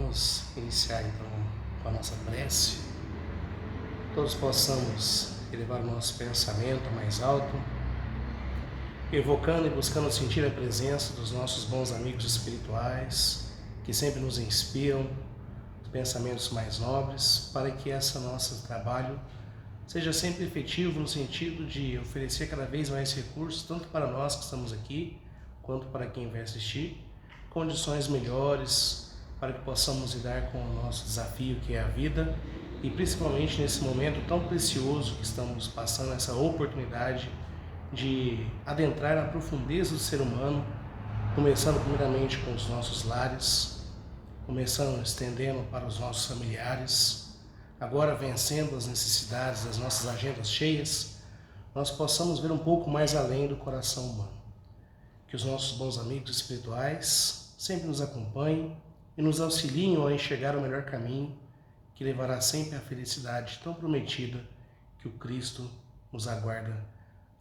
Vamos iniciar então com a nossa prece. Todos possamos elevar o nosso pensamento mais alto, evocando e buscando sentir a presença dos nossos bons amigos espirituais, que sempre nos inspiram pensamentos mais nobres, para que esse nosso trabalho seja sempre efetivo no sentido de oferecer cada vez mais recursos, tanto para nós que estamos aqui, quanto para quem vai assistir, condições melhores para que possamos lidar com o nosso desafio que é a vida, e principalmente nesse momento tão precioso que estamos passando, essa oportunidade de adentrar na profundeza do ser humano, começando primeiramente com os nossos lares, começando estendendo para os nossos familiares, agora vencendo as necessidades das nossas agendas cheias, nós possamos ver um pouco mais além do coração humano. Que os nossos bons amigos espirituais sempre nos acompanhem e nos auxiliem a enxergar o melhor caminho que levará sempre à felicidade tão prometida que o Cristo nos aguarda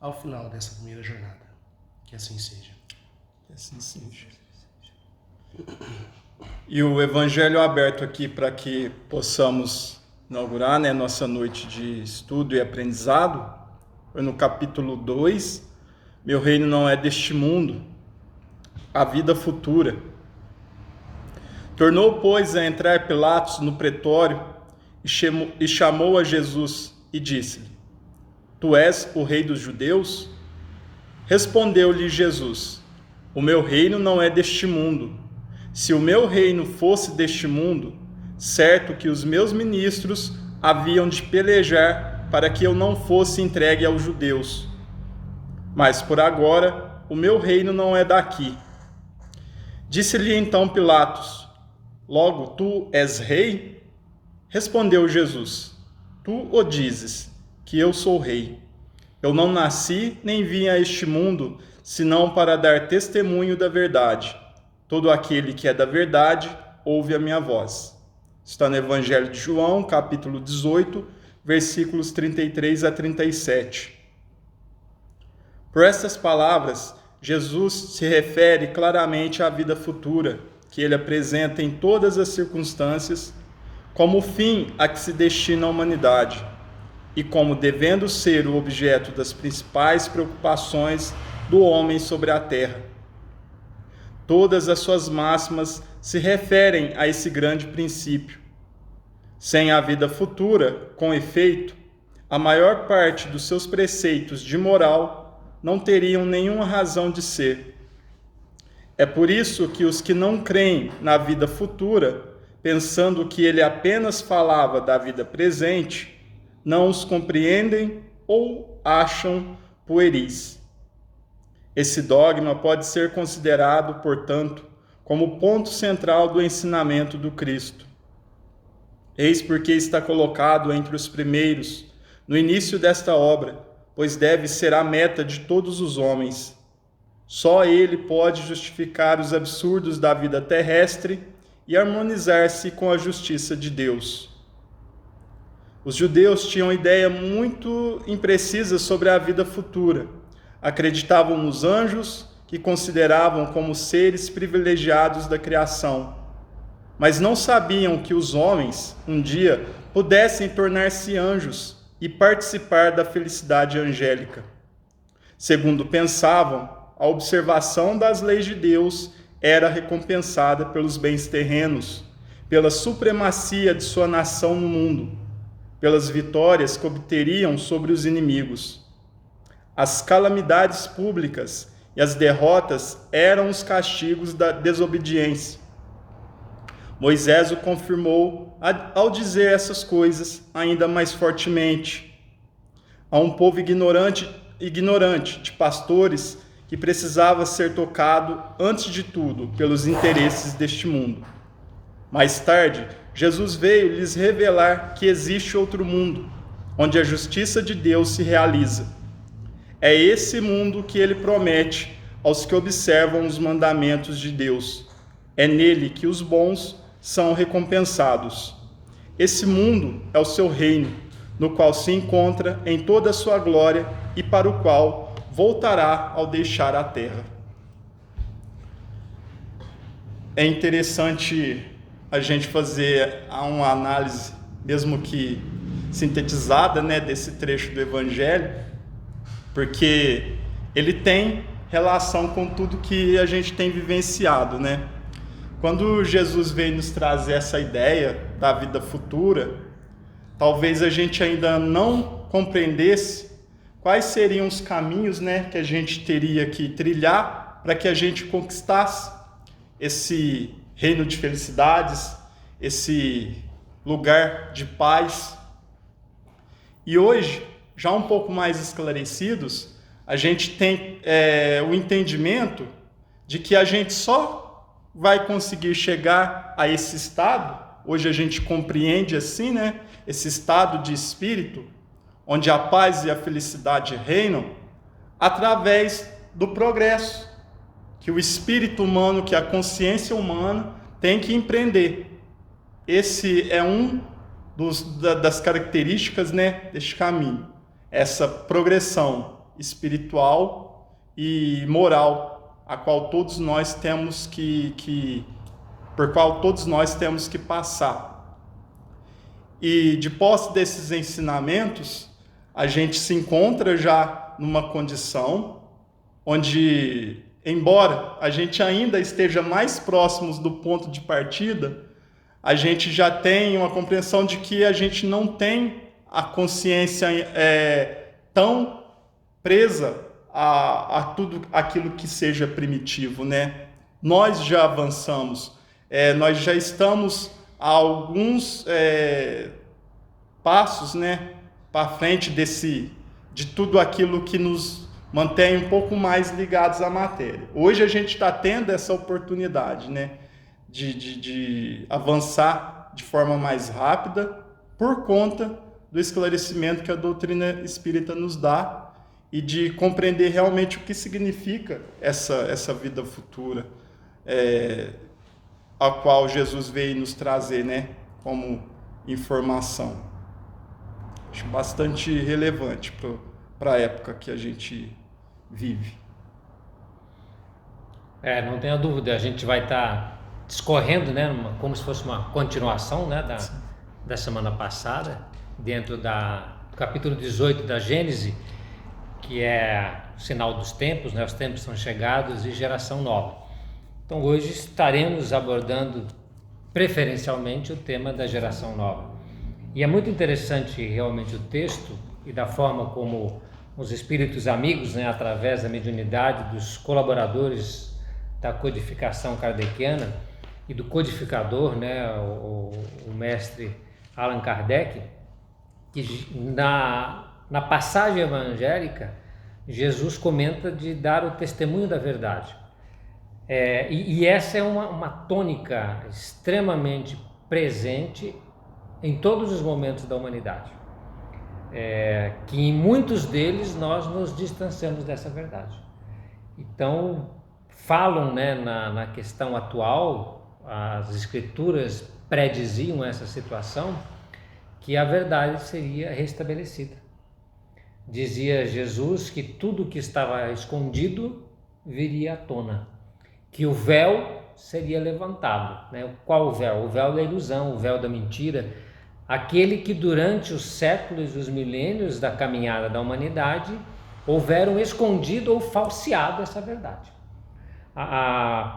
ao final dessa primeira jornada. Que assim seja. Que assim seja. E o Evangelho aberto aqui para que possamos inaugurar, nossa noite de estudo e aprendizado, foi no capítulo 2, Meu reino não é deste mundo, a vida futura. Tornou, pois, a entrar Pilatos no pretório e chamou a Jesus e disse-lhe: Tu és o rei dos judeus? Respondeu-lhe Jesus: O meu reino não é deste mundo. Se o meu reino fosse deste mundo, certo que os meus ministros haviam de pelejar para que eu não fosse entregue aos judeus. Mas por agora o meu reino não é daqui. Disse-lhe então Pilatos: Logo tu és rei? Respondeu Jesus: Tu o dizes, que eu sou rei. Eu não nasci nem vim a este mundo, senão para dar testemunho da verdade. Todo aquele que é da verdade, ouve a minha voz. Está no Evangelho de João, capítulo 18, versículos 33 a 37. Por estas palavras, Jesus se refere claramente à vida futura, que ele apresenta em todas as circunstâncias, como o fim a que se destina a humanidade, e como devendo ser o objeto das principais preocupações do homem sobre a terra. Todas as suas máximas se referem a esse grande princípio. Sem a vida futura, com efeito, a maior parte dos seus preceitos de moral não teriam nenhuma razão de ser. É por isso que os que não creem na vida futura, pensando que ele apenas falava da vida presente, não os compreendem ou acham pueris. Esse dogma pode ser considerado, portanto, como ponto central do ensinamento do Cristo. Eis porque está colocado entre os primeiros, no início desta obra, pois deve ser a meta de todos os homens. Só ele pode justificar os absurdos da vida terrestre e harmonizar-se com a justiça de Deus. Os judeus tinham ideia muito imprecisa sobre a vida futura. Acreditavam nos anjos, que consideravam como seres privilegiados da criação, mas não sabiam que os homens, um dia, pudessem tornar-se anjos e participar da felicidade angélica. Segundo pensavam, a observação das leis de Deus era recompensada pelos bens terrenos, pela supremacia de sua nação no mundo, pelas vitórias que obteriam sobre os inimigos. As calamidades públicas e as derrotas eram os castigos da desobediência. Moisés o confirmou ao dizer essas coisas ainda mais fortemente. A um povo ignorante de pastores que precisava ser tocado, antes de tudo, pelos interesses deste mundo. Mais tarde, Jesus veio lhes revelar que existe outro mundo, onde a justiça de Deus se realiza. É esse mundo que ele promete aos que observam os mandamentos de Deus. É nele que os bons são recompensados. Esse mundo é o seu reino, no qual se encontra em toda a sua glória e para o qual voltará ao deixar a terra. É interessante a gente fazer uma análise, mesmo que sintetizada, né, desse trecho do Evangelho, porque ele tem relação com tudo que a gente tem vivenciado, né? Quando Jesus veio nos trazer essa ideia da vida futura, talvez a gente ainda não compreendesse quais seriam os caminhos, né, que a gente teria que trilhar para que a gente conquistasse esse reino de felicidades, esse lugar de paz. E hoje, já um pouco mais esclarecidos, a gente tem o entendimento de que a gente só vai conseguir chegar a esse estado, hoje a gente compreende assim, né, esse estado de espírito, onde a paz e a felicidade reinam, através do progresso que o espírito humano, que a consciência humana tem que empreender. Esse é das características, né, deste caminho, essa progressão espiritual e moral, a qual todos nós temos por qual todos nós temos que passar. E de posse desses ensinamentos, a gente se encontra já numa condição onde, embora a gente ainda esteja mais próximos do ponto de partida, a gente já tem uma compreensão de que a gente não tem a consciência tão presa a tudo aquilo que seja primitivo, né? Nós já avançamos, nós já estamos a alguns passos, né, para frente de tudo aquilo que nos mantém um pouco mais ligados à matéria. Hoje a gente está tendo essa oportunidade, né, de avançar de forma mais rápida por conta do esclarecimento que a doutrina espírita nos dá e de compreender realmente o que significa essa vida futura, a qual Jesus veio nos trazer, né, como informação. Acho bastante relevante para a época que a gente vive. Não tenha dúvida, a gente vai estar discorrendo, né, como se fosse uma continuação, né, da semana passada, dentro do capítulo 18 da Gênese, que é o sinal dos tempos, né, os tempos são chegados e geração nova. Então hoje estaremos abordando preferencialmente o tema da geração nova. E é muito interessante realmente o texto e da forma como os espíritos amigos, né, através da mediunidade dos colaboradores da codificação kardeciana e do codificador, né, o mestre Allan Kardec, que na passagem evangélica Jesus comenta de dar o testemunho da verdade. E essa é uma tônica extremamente presente em todos os momentos da humanidade, que em muitos deles nós nos distanciamos dessa verdade. Então, falam, né, na questão atual, as escrituras prediziam essa situação, que a verdade seria restabelecida. Dizia Jesus que tudo que estava escondido viria à tona, que o véu seria levantado, né? Qual o véu? O véu da ilusão, o véu da mentira, aquele que durante os séculos e os milênios da caminhada da humanidade houveram escondido ou falseado essa verdade.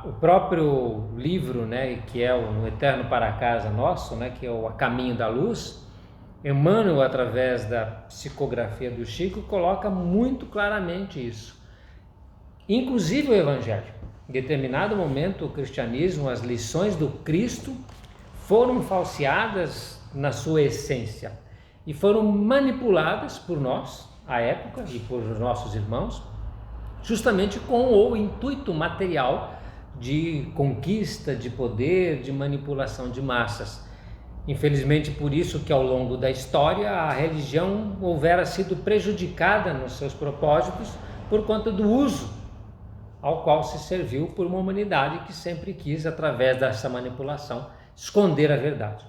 O próprio livro, né, que é o Eterno para Casa Nosso, né, que é o A Caminho da Luz, Emmanuel, através da psicografia do Chico, coloca muito claramente isso. Inclusive o Evangelho. Em determinado momento, o cristianismo, as lições do Cristo foram falseadas na sua essência e foram manipuladas por nós, à época, e por nossos irmãos, justamente com o intuito material de conquista, de poder, de manipulação de massas. Infelizmente, por isso que ao longo da história a religião houvera sido prejudicada nos seus propósitos por conta do uso ao qual se serviu por uma humanidade que sempre quis, através dessa manipulação, esconder a verdade.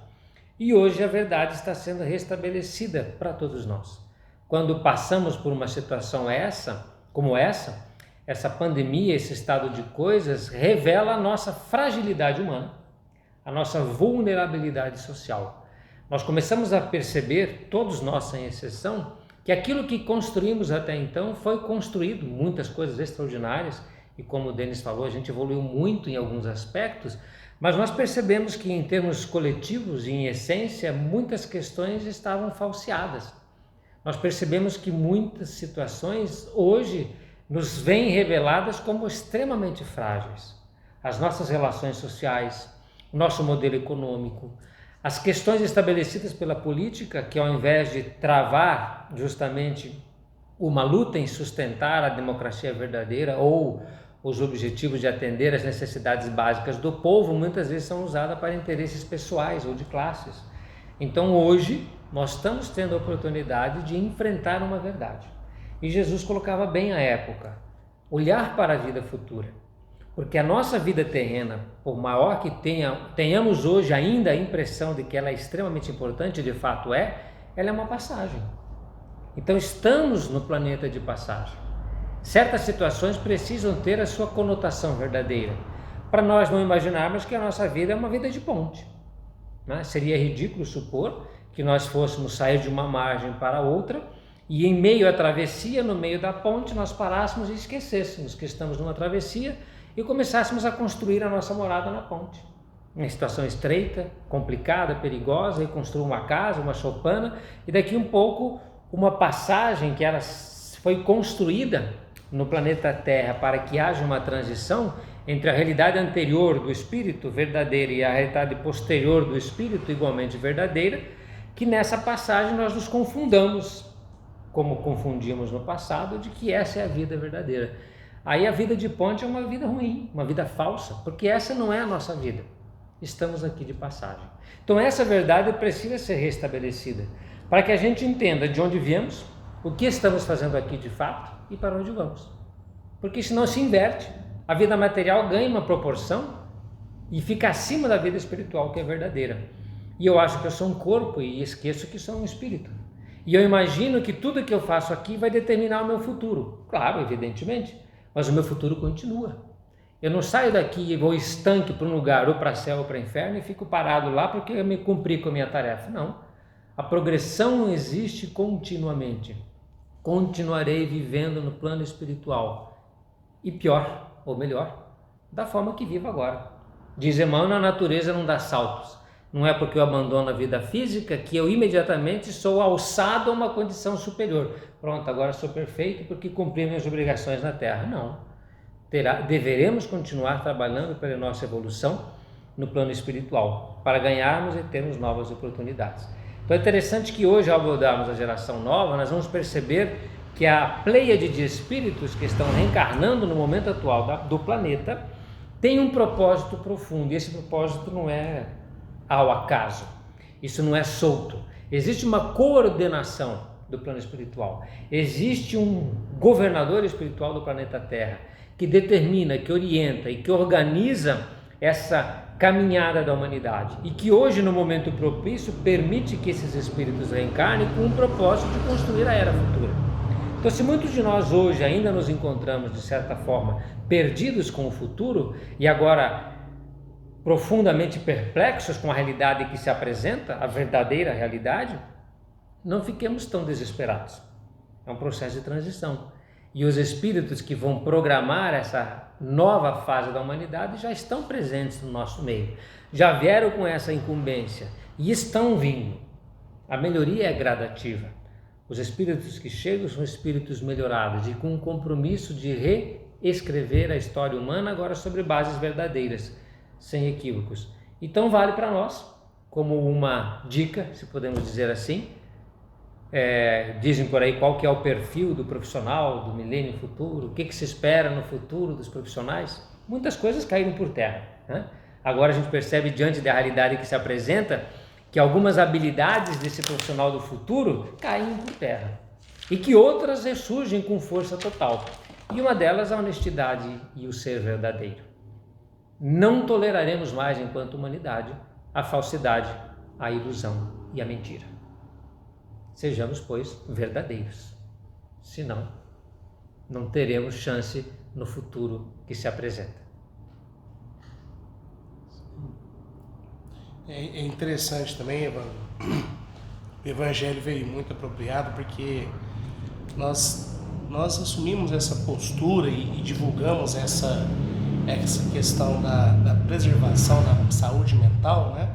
E hoje a verdade está sendo restabelecida para todos nós. Quando passamos por uma situação como essa pandemia, esse estado de coisas, revela a nossa fragilidade humana, a nossa vulnerabilidade social. Nós começamos a perceber, todos nós sem exceção, que aquilo que construímos até então foi construído, muitas coisas extraordinárias, e como o Denis falou, a gente evoluiu muito em alguns aspectos, mas nós percebemos que em termos coletivos e em essência, muitas questões estavam falseadas. Nós percebemos que muitas situações hoje nos vêm reveladas como extremamente frágeis. As nossas relações sociais, o nosso modelo econômico, as questões estabelecidas pela política, que ao invés de travar justamente uma luta em sustentar a democracia verdadeira ou os objetivos de atender às necessidades básicas do povo, muitas vezes são usadas para interesses pessoais ou de classes. Então hoje nós estamos tendo a oportunidade de enfrentar uma verdade. E Jesus colocava bem a época, olhar para a vida futura. Porque a nossa vida terrena, por maior que tenhamos hoje ainda a impressão de que ela é extremamente importante, de fato ela é uma passagem. Então estamos no planeta de passagem. Certas situações precisam ter a sua conotação verdadeira, para nós não imaginarmos que a nossa vida é uma vida de ponte. Né? Seria ridículo supor que nós fôssemos sair de uma margem para outra e em meio à travessia, no meio da ponte, nós parássemos e esquecêssemos que estamos numa travessia e começássemos a construir a nossa morada na ponte. Uma situação estreita, complicada, perigosa, e construir uma casa, uma choupana, e daqui um pouco uma passagem que ela foi construída no planeta Terra para que haja uma transição entre a realidade anterior do espírito verdadeira e a realidade posterior do espírito igualmente verdadeira, que nessa passagem nós nos confundamos, como confundimos no passado, de que essa é a vida verdadeira. Aí a vida de ponte é uma vida ruim, uma vida falsa, porque essa não é a nossa vida. Estamos aqui de passagem. Então essa verdade precisa ser restabelecida, para que a gente entenda de onde viemos, o que estamos fazendo aqui de fato e para onde vamos. Porque senão se inverte, a vida material ganha uma proporção e fica acima da vida espiritual, que é verdadeira. E eu acho que eu sou um corpo e esqueço que sou um espírito. E eu imagino que tudo que eu faço aqui vai determinar o meu futuro. Claro, evidentemente, mas o meu futuro continua. Eu não saio daqui e vou estanque para um lugar, ou para céu ou para inferno, e fico parado lá porque eu me cumpri com a minha tarefa. Não. A progressão existe continuamente. Continuarei vivendo no plano espiritual. E pior, ou melhor, da forma que vivo agora. Diz Emmanuel, a natureza não dá saltos. Não é porque eu abandono a vida física que eu imediatamente sou alçado a uma condição superior. Pronto, agora sou perfeito porque cumpri minhas obrigações na Terra. Não. Deveremos continuar trabalhando pela nossa evolução no plano espiritual, para ganharmos e termos novas oportunidades. Então é interessante que hoje, ao abordarmos a geração nova, nós vamos perceber que a pleiade de espíritos que estão reencarnando no momento atual do planeta tem um propósito profundo, e esse propósito não é ao acaso, isso não é solto. Existe uma coordenação do plano espiritual, existe um governador espiritual do planeta Terra que determina, que orienta e que organiza essa caminhada da humanidade, e que hoje, no momento propício, permite que esses espíritos reencarnem com o propósito de construir a era futura. Então, se muitos de nós hoje ainda nos encontramos, de certa forma, perdidos com o futuro e agora profundamente perplexos com a realidade que se apresenta, a verdadeira realidade, não fiquemos tão desesperados. É um processo de transição. E os espíritos que vão programar essa nova fase da humanidade já estão presentes no nosso meio, já vieram com essa incumbência e estão vindo. A melhoria é gradativa. Os espíritos que chegam são espíritos melhorados e com um compromisso de reescrever a história humana agora sobre bases verdadeiras, sem equívocos. Então vale para nós, como uma dica, se podemos dizer assim. Dizem por aí qual que é o perfil do profissional do milênio futuro, o que se espera no futuro dos profissionais. Muitas coisas caíram por terra, né? Agora a gente percebe, diante da realidade que se apresenta, que algumas habilidades desse profissional do futuro caem por terra e que outras ressurgem com força total. E uma delas a honestidade e o ser verdadeiro. Não toleraremos mais, enquanto humanidade, a falsidade, a ilusão e a mentira. Sejamos, pois, verdadeiros. Senão, não teremos chance no futuro que se apresenta. É interessante também, Evandro. O Evangelho veio muito apropriado porque nós assumimos essa postura e divulgamos essa questão da preservação da saúde mental, né?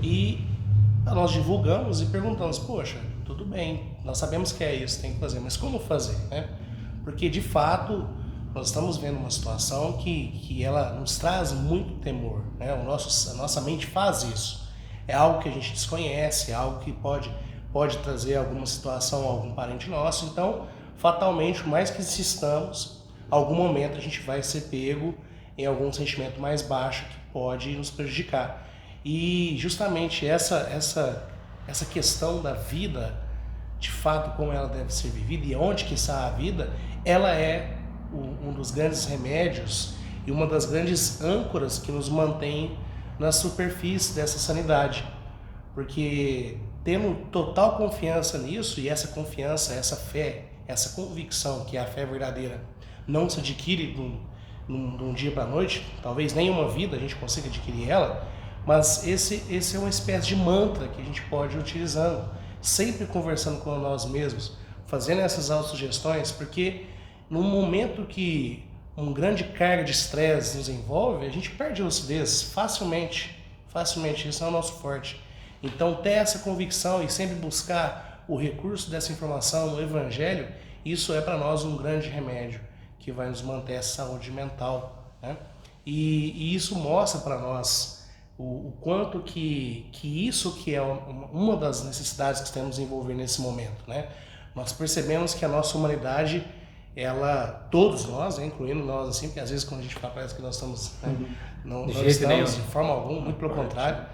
E nós divulgamos e perguntamos, poxa, tudo bem, nós sabemos que é isso, tem que fazer, mas como fazer, né? Porque de fato nós estamos vendo uma situação que ela nos traz muito temor, né? A nossa mente faz isso. É algo que a gente desconhece, é algo que pode trazer alguma situação a algum parente nosso. Então, fatalmente, por mais que insistamos, algum momento a gente vai ser pego em algum sentimento mais baixo que pode nos prejudicar. E justamente essa questão da vida, de fato, como ela deve ser vivida e onde que está a vida, ela é um dos grandes remédios e uma das grandes âncoras que nos mantém na superfície dessa sanidade. Porque tendo total confiança nisso, e essa confiança, essa fé, essa convicção que é a fé verdadeira não se adquire de um dia para a noite, talvez nem uma vida a gente consiga adquirir ela, mas esse é uma espécie de mantra que a gente pode ir utilizando, sempre conversando com nós mesmos, fazendo essas autossugestões, porque num momento que uma grande carga de estresse nos envolve, a gente perde a lucidez facilmente, isso é o nosso forte. Então ter essa convicção e sempre buscar o recurso dessa informação no Evangelho, isso é para nós um grande remédio, que vai nos manter essa saúde mental, né? E isso mostra para nós o quanto que isso que é uma das necessidades que temos de desenvolver nesse momento, né? Nós percebemos que a nossa humanidade, todos nós, né, incluindo nós, assim, porque às vezes quando a gente fala, parece que nós estamos, né, não estamos de forma alguma, muito pelo contrário,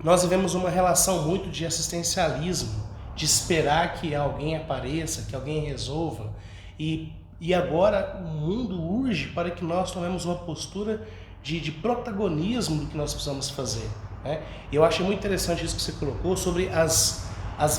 nós vivemos uma relação muito de assistencialismo, de esperar que alguém apareça, que alguém resolva, e agora o mundo urge para que nós tomemos uma postura de protagonismo do que nós precisamos fazer, né? Eu achei muito interessante isso que você colocou sobre as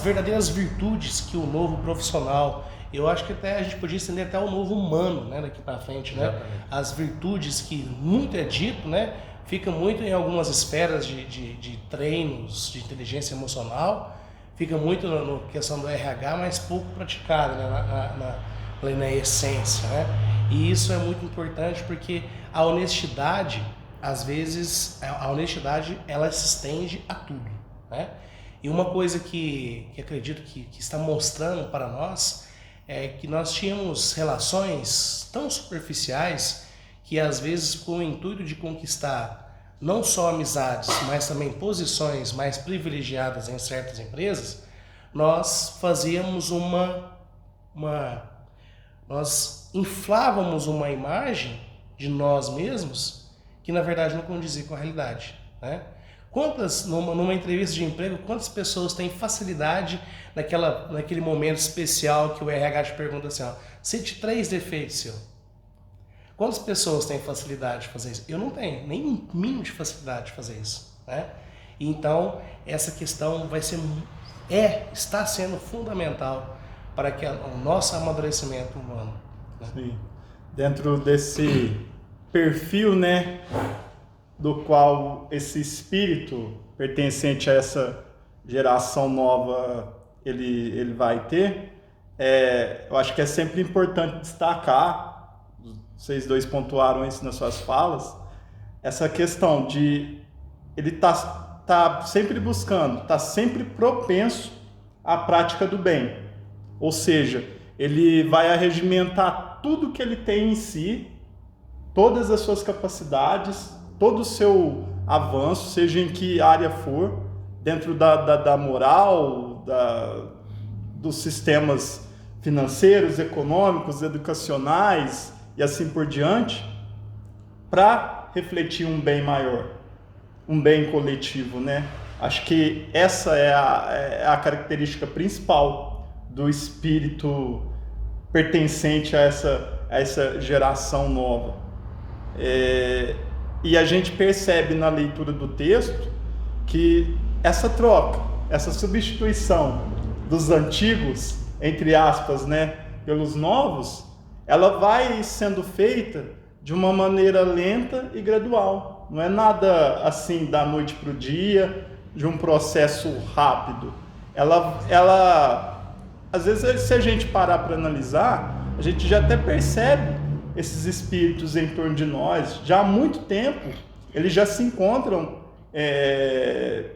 verdadeiras virtudes que o novo profissional, eu acho que até a gente podia estender até o novo humano, né, daqui para frente, né? As virtudes que muito é dito, né, fica muito em algumas esferas de treinos de inteligência emocional, fica muito na questão do RH, mas pouco praticado, né, na essência, né? E isso é muito importante porque a honestidade, às vezes, ela se estende a tudo, né? E uma coisa que acredito que está mostrando para nós é que nós tínhamos relações tão superficiais que às vezes com o intuito de conquistar não só amizades, mas também posições mais privilegiadas em certas empresas, nós fazíamos nós inflávamos uma imagem de nós mesmos que na verdade não condizia com a realidade, né? Numa entrevista de emprego, quantas pessoas têm facilidade naquele momento especial que o RH te pergunta assim, ó, cite 3 defeitos seu. Quantas pessoas têm facilidade de fazer isso? Eu não tenho nem um mínimo de facilidade de fazer isso, né? Então, essa questão está sendo fundamental para que o nosso amadurecimento humano, né? Sim. Dentro desse perfil, né, do qual esse espírito pertencente a essa geração nova ele vai ter, eu acho que é sempre importante destacar, vocês dois pontuaram isso nas suas falas, essa questão de ele tá sempre buscando, tá sempre propenso à prática do bem. Ou seja, ele vai arregimentar tudo que ele tem em si, todas as suas capacidades, todo o seu avanço, seja em que área for, dentro da moral, dos sistemas financeiros, econômicos, educacionais e assim por diante, para refletir um bem maior, um bem coletivo, né? Acho que essa é a característica principal do espírito pertencente a essa geração nova. E a gente percebe na leitura do texto que essa troca, essa substituição dos antigos, entre aspas, né, pelos novos, ela vai sendo feita de uma maneira lenta e gradual. não é nada assim da noite para o dia, de um processo rápido. Ela, às vezes, se a gente parar para analisar, a gente já até percebe esses espíritos em torno de nós. Já há muito tempo, eles já se encontram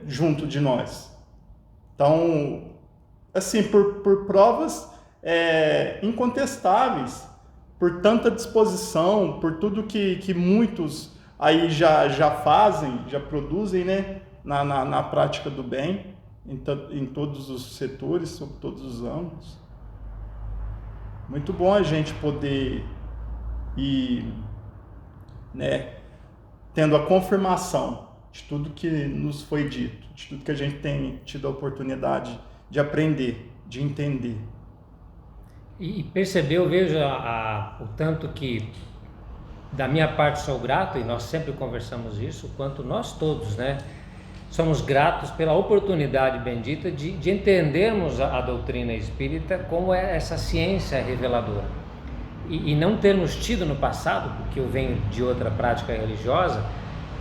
junto de nós. Então, assim, por provas incontestáveis, por tanta disposição, por tudo que muitos aí já fazem, já produzem, né, na prática do bem, em todos os setores, sobre todos os âmbitos. Muito bom a gente poder ir, né, tendo a confirmação de tudo que nos foi dito, de tudo que a gente tem tido a oportunidade de aprender, de entender. E percebeu, veja, o tanto que, da minha parte, sou grato, e nós sempre conversamos isso, quanto nós todos, né, somos gratos pela oportunidade bendita de entendermos a doutrina espírita como essa ciência reveladora. E não termos tido no passado, porque eu venho de outra prática religiosa,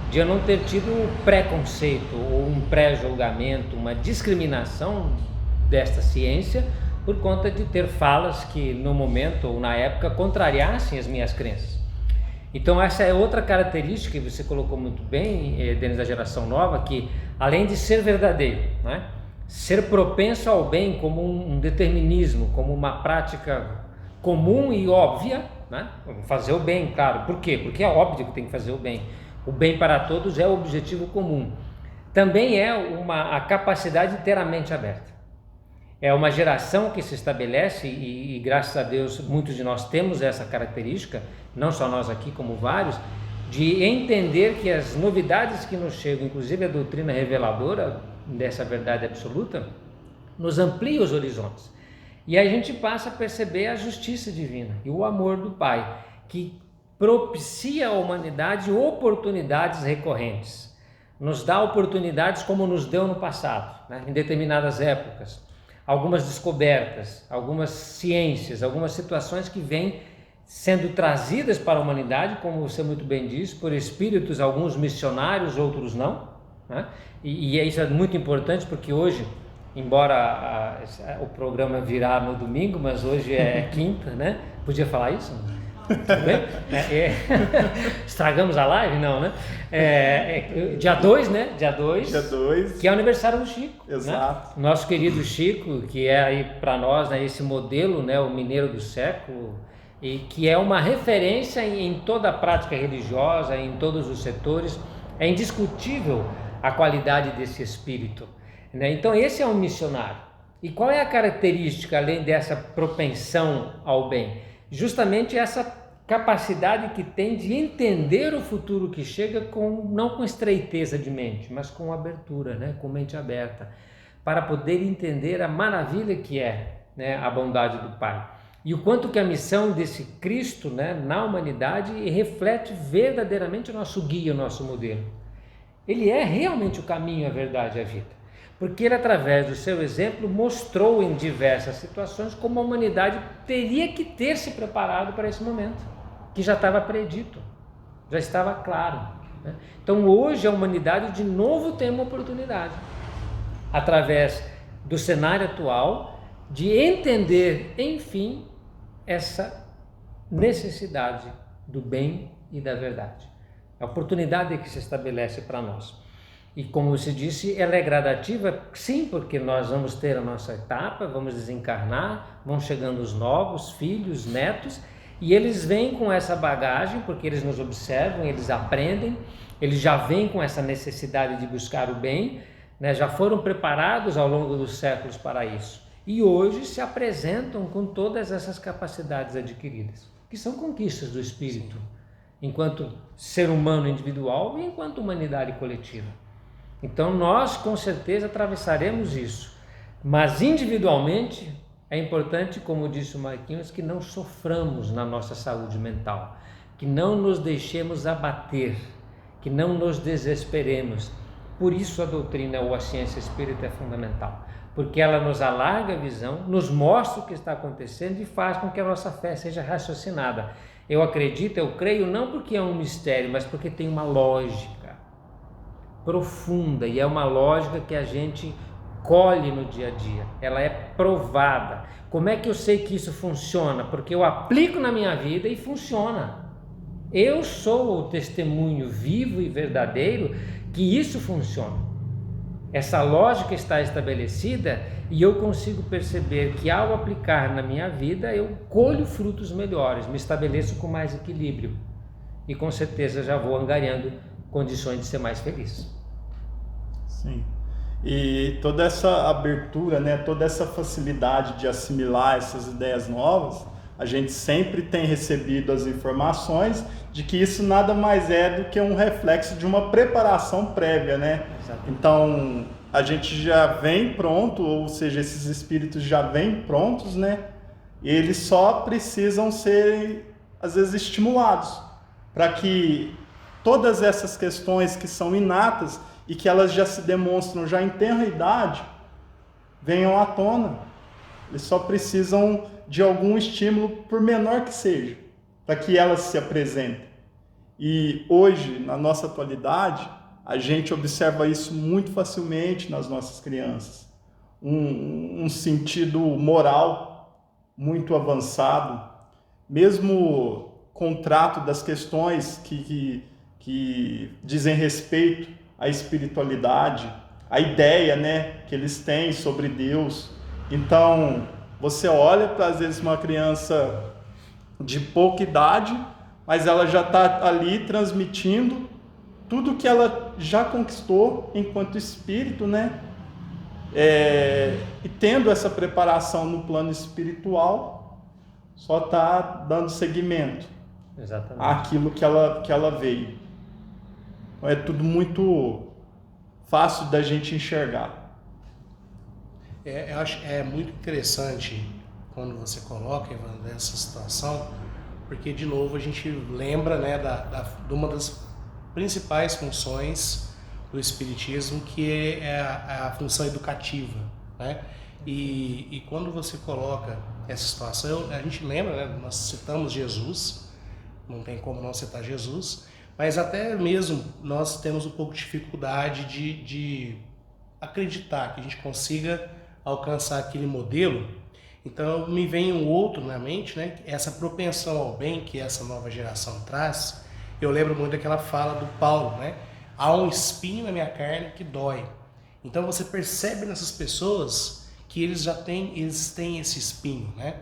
de eu não ter tido um preconceito ou um pré-julgamento, uma discriminação desta ciência, por conta de ter falas que no momento ou na época contrariassem as minhas crenças. Então essa é outra característica que você colocou muito bem, Denis, da geração nova, que além de ser verdadeiro, né, ser propenso ao bem como um determinismo, como uma prática comum e óbvia, né, fazer o bem, claro. Por quê? Porque é óbvio que tem que fazer o bem. O bem para todos é o objetivo comum. Também é a capacidade de ter a mente aberta. É uma geração que se estabelece e graças a Deus muitos de nós temos essa característica, não só nós aqui como vários, de entender que as novidades que nos chegam, inclusive a doutrina reveladora dessa verdade absoluta, nos amplia os horizontes. E a gente passa a perceber a justiça divina e o amor do Pai, que propicia à humanidade oportunidades recorrentes. Nos dá oportunidades como nos deu no passado, né, em determinadas épocas. Algumas descobertas, algumas ciências, algumas situações que vêm sendo trazidas para a humanidade, como você muito bem disse, por espíritos, alguns missionários, outros não, né? E isso é muito importante porque hoje, embora o programa virá no domingo, mas hoje é quinta, né? Podia falar isso? Tudo bem? Estragamos a live? Não, né? Dia 2, né? Dia 2. Que é o aniversário do Chico. Exato. Né? Nosso querido Chico, que é aí para nós, né, esse modelo, né, o mineiro do século, e que é uma referência em toda a prática religiosa, em todos os setores. É indiscutível a qualidade desse espírito, né? Então esse é um missionário. E qual é a característica, além dessa propensão ao bem? Justamente essa capacidade que tem de entender o futuro que chega não com estreiteza de mente, mas com abertura, né? Com mente aberta, para poder entender a maravilha que é, né, a bondade do Pai. E o quanto que a missão desse Cristo, né, na humanidade reflete verdadeiramente o nosso guia, o nosso modelo. Ele é realmente o caminho, a verdade e a vida. Porque ele, através do seu exemplo, mostrou em diversas situações como a humanidade teria que ter se preparado para esse momento, que já estava predito, já estava claro, né? Então hoje a humanidade de novo tem uma oportunidade, através do cenário atual, de entender, enfim, essa necessidade do bem e da verdade. A oportunidade que se estabelece para nós. E como você disse, ela é gradativa, sim, porque nós vamos ter a nossa etapa, vamos desencarnar, vão chegando os novos filhos, netos, e eles vêm com essa bagagem, porque eles nos observam, eles aprendem, eles já vêm com essa necessidade de buscar o bem, né? Já foram preparados ao longo dos séculos para isso. E hoje se apresentam com todas essas capacidades adquiridas, que são conquistas do espírito, enquanto ser humano individual e enquanto humanidade coletiva. Então nós com certeza atravessaremos isso, mas individualmente é importante, como disse o Marquinhos, que não soframos na nossa saúde mental, que não nos deixemos abater, que não nos desesperemos. Por isso a doutrina ou a ciência espírita é fundamental, porque ela nos alarga a visão, nos mostra o que está acontecendo e faz com que a nossa fé seja raciocinada. Eu acredito, eu creio, não porque é um mistério, mas porque tem uma lógica. profunda e é uma lógica que a gente colhe no dia a dia, ela é provada. Como é que eu sei que isso funciona? Porque eu aplico na minha vida e funciona. Eu sou o testemunho vivo e verdadeiro que isso funciona. Essa lógica está estabelecida e eu consigo perceber que ao aplicar na minha vida eu colho frutos melhores, me estabeleço com mais equilíbrio e com certeza já vou angariando condições de ser mais feliz. Sim. E toda essa abertura, né, toda essa facilidade de assimilar essas ideias novas, a gente sempre tem recebido as informações de que isso nada mais é do que um reflexo de uma preparação prévia, né? Exatamente. Então, a gente já vem pronto, ou seja, esses espíritos já vêm prontos, né? E eles só precisam ser, às vezes, estimulados para que todas essas questões que são inatas e que elas já se demonstram já em tenra idade venham à tona. Eles só precisam de algum estímulo, por menor que seja, para que elas se apresentem. E hoje, na nossa atualidade, a gente observa isso muito facilmente nas nossas crianças. Um sentido moral muito avançado, mesmo com o trato das questões que dizem respeito à espiritualidade, a ideia, né, que eles têm sobre Deus. Então, você olha para, às vezes, uma criança de pouca idade, mas ela já está ali transmitindo tudo que ela já conquistou enquanto espírito, né? E tendo essa preparação no plano espiritual, só está dando seguimento àquilo que ela veio. Então, é tudo muito fácil da gente enxergar. Eu acho muito interessante quando você coloca, Evandro, essa situação, porque, de novo, a gente lembra, né, de uma das principais funções do Espiritismo, que é a função educativa, né? E quando você coloca essa situação, a gente lembra, né, nós citamos Jesus, não tem como não citar Jesus, mas até mesmo nós temos um pouco de dificuldade de acreditar que a gente consiga alcançar aquele modelo. Então me vem um outro na mente, né? Essa propensão ao bem que essa nova geração traz. Eu lembro muito daquela fala do Paulo, né? Há um espinho na minha carne que dói. Então você percebe nessas pessoas que eles têm esse espinho, né?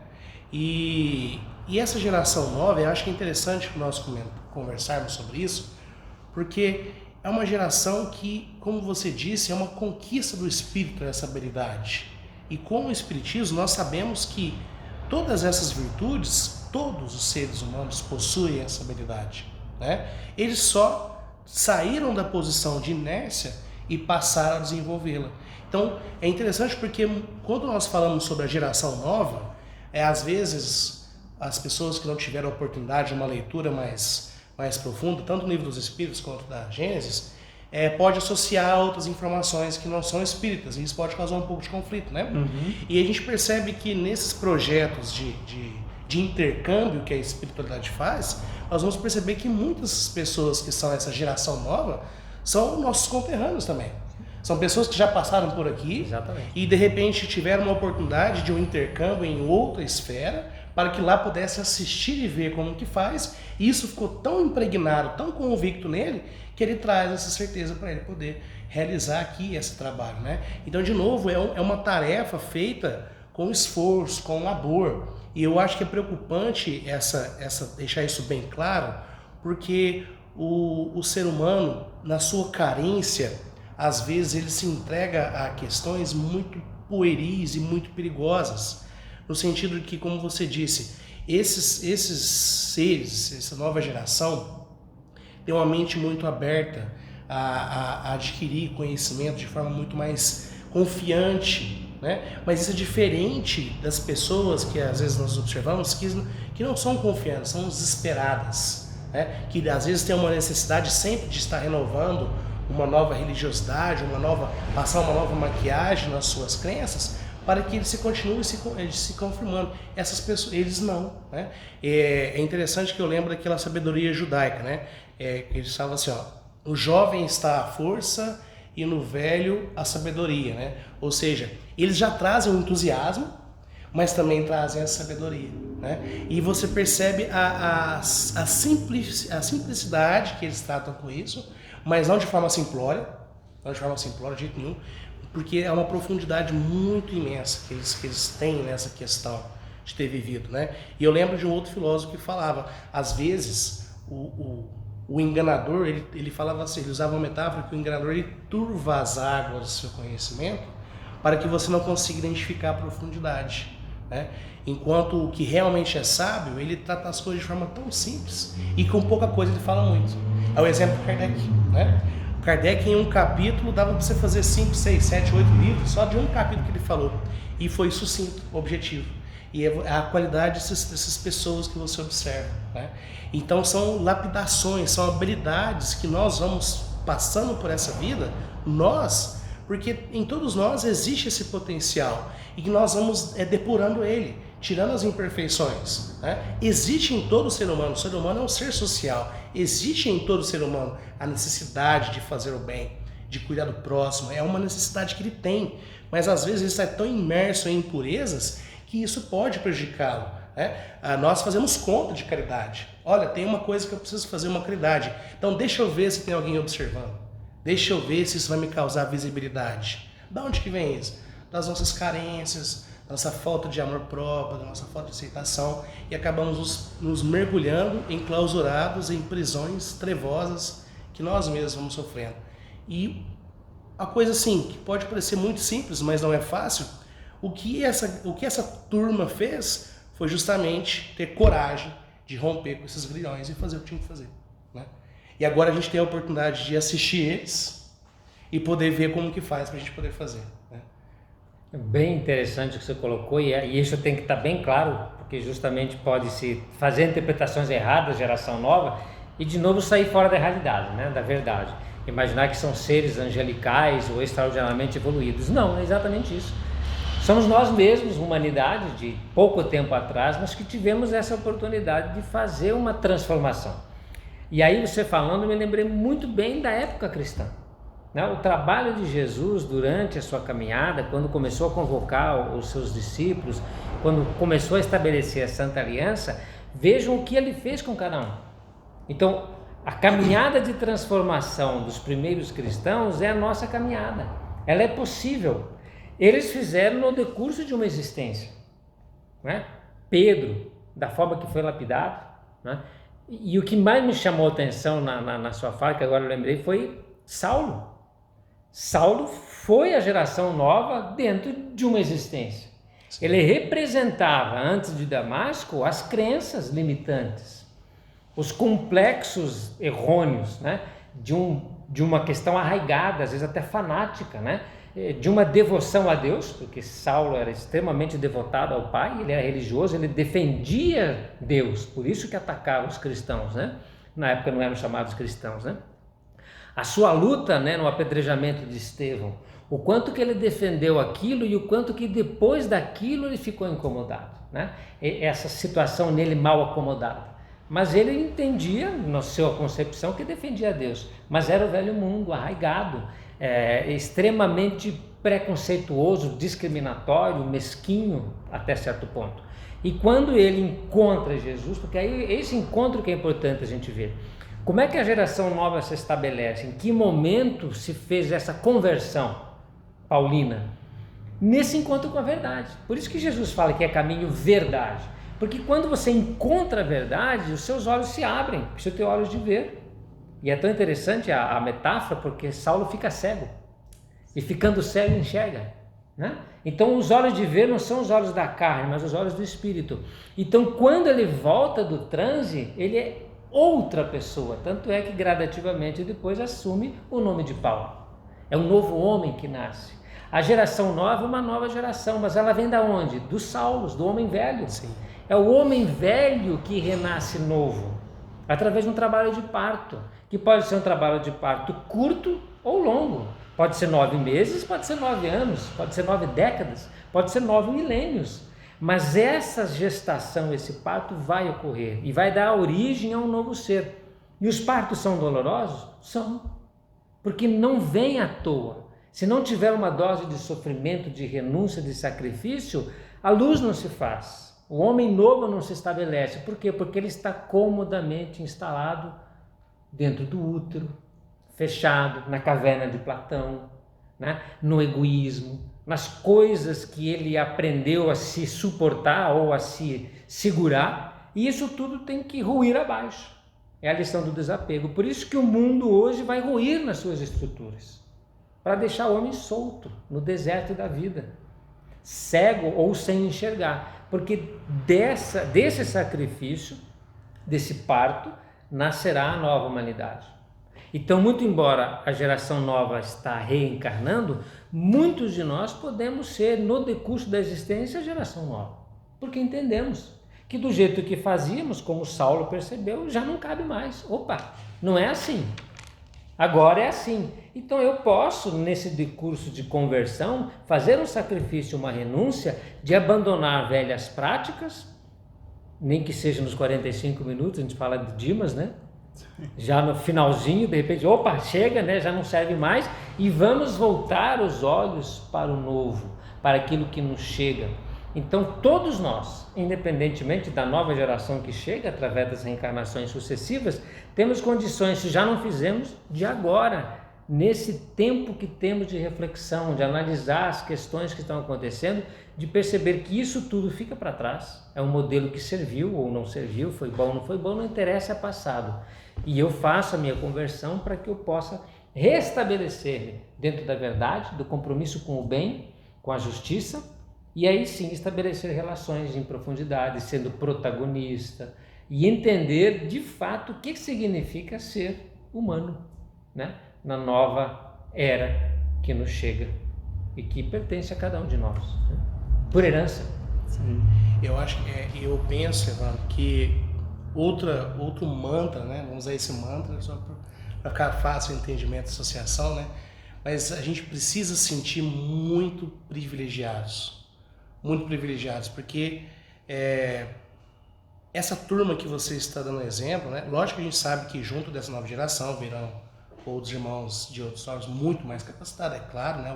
E essa geração nova, eu acho que é interessante que nós conversarmos sobre isso, porque é uma geração que, como você disse, é uma conquista do espírito, essa habilidade. E com o Espiritismo nós sabemos que todas essas virtudes, todos os seres humanos possuem essa habilidade, né? Eles só saíram da posição de inércia e passaram a desenvolvê-la. Então é interessante porque quando nós falamos sobre a geração nova, às vezes as pessoas que não tiveram a oportunidade de uma leitura mais profunda, tanto no Livro dos Espíritos quanto da Gênesis, pode associar a outras informações que não são espíritas, e isso pode causar um pouco de conflito, né? Uhum. E a gente percebe que nesses projetos de intercâmbio que a espiritualidade faz, nós vamos perceber que muitas pessoas que são essa geração nova são nossos conterrâneos também. São pessoas que já passaram por aqui. Exatamente. E de repente tiveram uma oportunidade de um intercâmbio em outra esfera, para que lá pudesse assistir e ver como que faz. E isso ficou tão impregnado, tão convicto nele, que ele traz essa certeza para ele poder realizar aqui esse trabalho, né? Então, de novo, é uma tarefa feita com esforço, com labor. E eu acho que é preocupante deixar isso bem claro, porque o ser humano, na sua carência, às vezes ele se entrega a questões muito pueris e muito perigosas, no sentido de que, como você disse, esses seres, essa nova geração, tem uma mente muito aberta a adquirir conhecimento de forma muito mais confiante, né? Mas isso é diferente das pessoas que às vezes nós observamos que não são confiantes, são desesperadas, né? Que às vezes têm uma necessidade sempre de estar renovando uma nova religiosidade, passar uma nova maquiagem nas suas crenças, para que eles continuem se confirmando. Essas pessoas, eles não, né? É interessante que eu lembro daquela sabedoria judaica, né? Eles falam assim, ó, No jovem está a força e no velho a sabedoria, né? Ou seja, eles já trazem o entusiasmo, mas também trazem a sabedoria, né? E você percebe a simplicidade que eles tratam com isso, mas não de forma simplória, de jeito nenhum, porque é uma profundidade muito imensa que eles têm nessa questão de ter vivido, né? E eu lembro de um outro filósofo que falava, às vezes, o enganador, ele falava assim, ele usava uma metáfora que o enganador, ele turva as águas do seu conhecimento para que você não consiga identificar a profundidade, né? Enquanto o que realmente é sábio, ele trata as coisas de forma tão simples e com pouca coisa ele fala muito. É o exemplo do Kardec, né? Kardec, em um capítulo, dava para você fazer 5, 6, 7, 8 livros só de um capítulo que ele falou. E foi sucinto, objetivo. E é a qualidade dessas pessoas que você observa, né? Então são lapidações, são habilidades que nós vamos passando por essa vida, porque em todos nós existe esse potencial e que nós vamos depurando ele, tirando as imperfeições, né? Existe em todo ser humano, o ser humano é um ser social, existe em todo ser humano a necessidade de fazer o bem, de cuidar do próximo, é uma necessidade que ele tem, mas às vezes ele está tão imerso em impurezas que isso pode prejudicá-lo, né? Nós fazemos conta de caridade. Olha, tem uma coisa que eu preciso fazer, uma caridade, então deixa eu ver se tem alguém observando, deixa eu ver se isso vai me causar visibilidade. Da onde que vem isso? Das nossas carências, da nossa falta de amor próprio, da nossa falta de aceitação, e acabamos nos mergulhando, enclausurados em prisões trevosas que nós mesmos vamos sofrendo. E a coisa assim, que pode parecer muito simples, mas não é fácil, o que essa turma fez foi justamente ter coragem de romper com esses grilhões e fazer o que tinha que fazer, né? E agora a gente tem a oportunidade de assistir eles e poder ver como que faz para a gente poder fazer, né? Bem interessante o que você colocou, e isso tem que estar bem claro, porque justamente pode-se fazer interpretações erradas, geração nova, e de novo sair fora da realidade, né, da verdade. Imaginar que são seres angelicais ou extraordinariamente evoluídos. Não, é exatamente isso. Somos nós mesmos, humanidade, de pouco tempo atrás, mas que tivemos essa oportunidade de fazer uma transformação. E aí você falando, eu me lembrei muito bem da época cristã. O trabalho de Jesus durante a sua caminhada, quando começou a convocar os seus discípulos, quando começou a estabelecer a Santa Aliança, vejam o que ele fez com cada um. Então, a caminhada de transformação dos primeiros cristãos é a nossa caminhada. Ela é possível. Eles fizeram no decurso de uma existência, né? Pedro, da forma que foi lapidado, né? E o que mais me chamou a atenção na sua fala, que agora eu lembrei, foi Saulo. Saulo foi a geração nova dentro de uma existência. Sim. Ele representava, antes de Damasco, as crenças limitantes, os complexos errôneos, né? De uma questão arraigada, às vezes até fanática, né? De uma devoção a Deus, porque Saulo era extremamente devotado ao Pai, ele era religioso, ele defendia Deus, por isso que atacava os cristãos, né? Na época não eram chamados cristãos, né? A sua luta, né, no apedrejamento de Estevão, o quanto que ele defendeu aquilo e o quanto que depois daquilo ele ficou incomodado, né? Essa situação nele mal acomodada. Mas ele entendia, na sua concepção, que defendia Deus, mas era o velho mundo arraigado, extremamente preconceituoso, discriminatório, mesquinho até certo ponto. E quando ele encontra Jesus, porque aí esse encontro que é importante a gente ver, como é que a geração nova se estabelece? Em que momento se fez essa conversão paulina? Nesse encontro com a verdade. Por isso que Jesus fala que é caminho verdade. Porque quando você encontra a verdade, os seus olhos se abrem, você tem olhos de ver. E é tão interessante a metáfora, porque Saulo fica cego. E ficando cego enxerga, né? Então os olhos de ver não são os olhos da carne, mas os olhos do Espírito. Então quando ele volta do transe, ele é outra pessoa, tanto é que gradativamente depois assume o nome de Paulo. É um novo homem que nasce. A geração nova é uma nova geração, mas ela vem da onde? Dos Saulos, do homem velho. Sim. É o homem velho que renasce novo, através de um trabalho de parto, que pode ser um trabalho de parto curto ou longo. Pode ser 9 meses, pode ser 9 anos, pode ser 9 décadas, pode ser 9 milênios. Mas essa gestação, esse parto vai ocorrer e vai dar origem a um novo ser. E os partos são dolorosos? São. porque não vem à toa. Se não tiver uma dose de sofrimento, de renúncia, de sacrifício, a luz não se faz. O homem novo não se estabelece. Por quê? Porque ele está comodamente instalado dentro do útero, fechado, na caverna de Platão, né? No egoísmo, nas coisas que ele aprendeu a se suportar ou a se segurar, e isso tudo tem que ruir abaixo. É a lição do desapego. Por isso que o mundo hoje vai ruir nas suas estruturas, para deixar o homem solto no deserto da vida, cego ou sem enxergar, porque desse sacrifício, desse parto, nascerá a nova humanidade. Então, muito embora a geração nova está reencarnando, muitos de nós podemos ser, no decurso da existência, a geração nova, porque entendemos que do jeito que fazíamos, como Saulo percebeu, já não cabe mais. Opa, não é assim. Agora é assim. Então eu posso, nesse decurso de conversão, fazer um sacrifício, uma renúncia, de abandonar velhas práticas, nem que seja nos 45 minutos, a gente fala de Dimas, né? Já no finalzinho, de repente, opa, chega, né? Já não serve mais, e vamos voltar os olhos para o novo, para aquilo que nos chega. Então todos nós, independentemente da nova geração que chega, através das reencarnações sucessivas, temos condições, se já não fizemos, de agora, nesse tempo que temos de reflexão, de analisar as questões que estão acontecendo, de perceber que isso tudo fica para trás, é um modelo que serviu ou não serviu, foi bom ou não foi bom, não interessa, é passado. E eu faço a minha conversão para que eu possa restabelecer-me dentro da verdade, do compromisso com o bem, com a justiça, e aí sim estabelecer relações em profundidade, sendo protagonista, e entender de fato o que significa ser humano, né? Na nova era que nos chega e que pertence a cada um de nós, né? Por herança. Sim. Eu penso, Evandro, que outro mantra, né? Vamos usar esse mantra só para ficar fácil o entendimento da associação, né? Mas a gente precisa se sentir muito privilegiados, porque essa turma que você está dando exemplo, né? Lógico que a gente sabe que junto dessa nova geração virão outros irmãos de outros órgãos muito mais capacitados, é claro, né?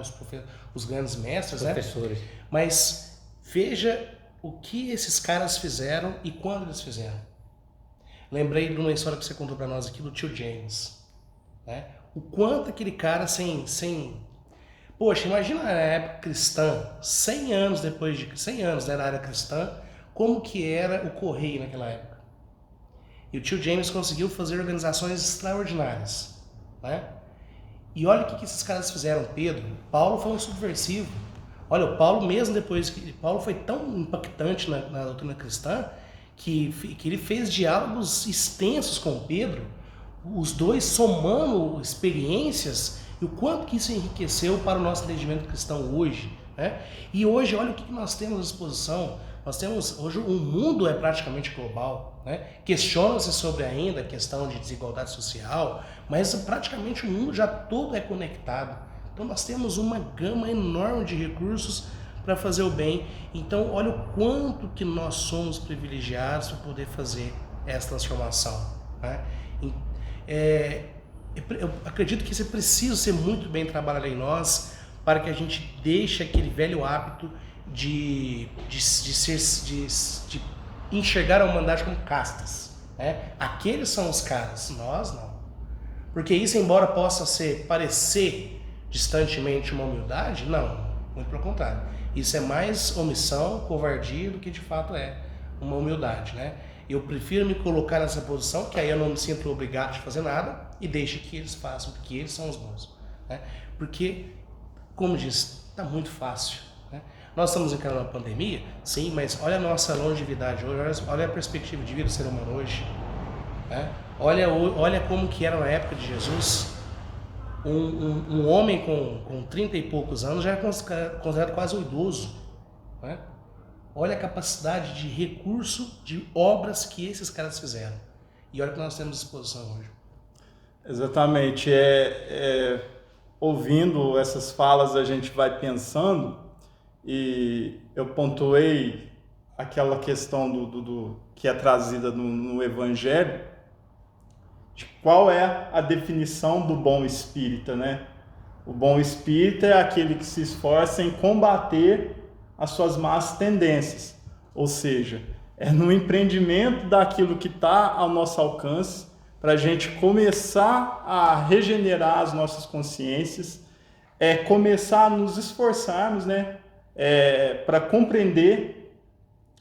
Os grandes mestres, professores, né? Mas veja o que esses caras fizeram e quando eles fizeram. Lembrei de uma história que você contou para nós aqui do tio James, né? O quanto aquele cara Poxa, imagina na época cristã, 100 anos depois de 100 anos, né, na era cristã, como que era o correio naquela época. E o tio James conseguiu fazer organizações extraordinárias, né? E olha o que esses caras fizeram, Pedro. Paulo foi um subversivo. Olha, o Paulo mesmo depois que Paulo foi tão impactante na doutrina cristã que ele fez diálogos extensos com Pedro, os dois somando experiências, e o quanto que isso enriqueceu para o nosso entendimento cristão hoje, né? E hoje, olha o que nós temos à disposição. Hoje o mundo é praticamente global, né? Questiona-se sobre ainda a questão de desigualdade social, mas praticamente o mundo já todo é conectado. Então nós temos uma gama enorme de recursos para fazer o bem. Então olha o quanto que nós somos privilegiados para poder fazer essa transformação, né? Eu acredito que isso é preciso ser muito bem trabalhado em nós para que a gente deixe aquele velho hábito de enxergar a humanidade como castas, né? Aqueles são os caras, nós não. Porque isso, embora possa parecer distantemente uma humildade, não, muito pelo contrário. Isso é mais omissão, covardia do que de fato é uma humildade, né? Eu prefiro me colocar nessa posição, que aí eu não me sinto obrigado a fazer nada e deixo que eles façam, porque eles são os bons, né? Porque, como diz, está muito fácil, né? Nós estamos encarando uma pandemia, sim, mas olha a nossa longevidade hoje, olha a perspectiva de vida do ser humano hoje, né? Olha como que era na época de Jesus. Um homem com 30 e poucos anos já era considerado quase um idoso, né? Olha a capacidade de recurso de obras que esses caras fizeram. E olha o que nós temos à disposição hoje. Exatamente. Ouvindo essas falas, a gente vai pensando, e eu pontuei aquela questão do que é trazida no Evangelho. de qual é a definição do bom espírita, né? O bom espírita é aquele que se esforça em combater as suas más tendências, ou seja, é no empreendimento daquilo que está ao nosso alcance para a gente começar a regenerar as nossas consciências, começar a nos esforçarmos, né, para compreender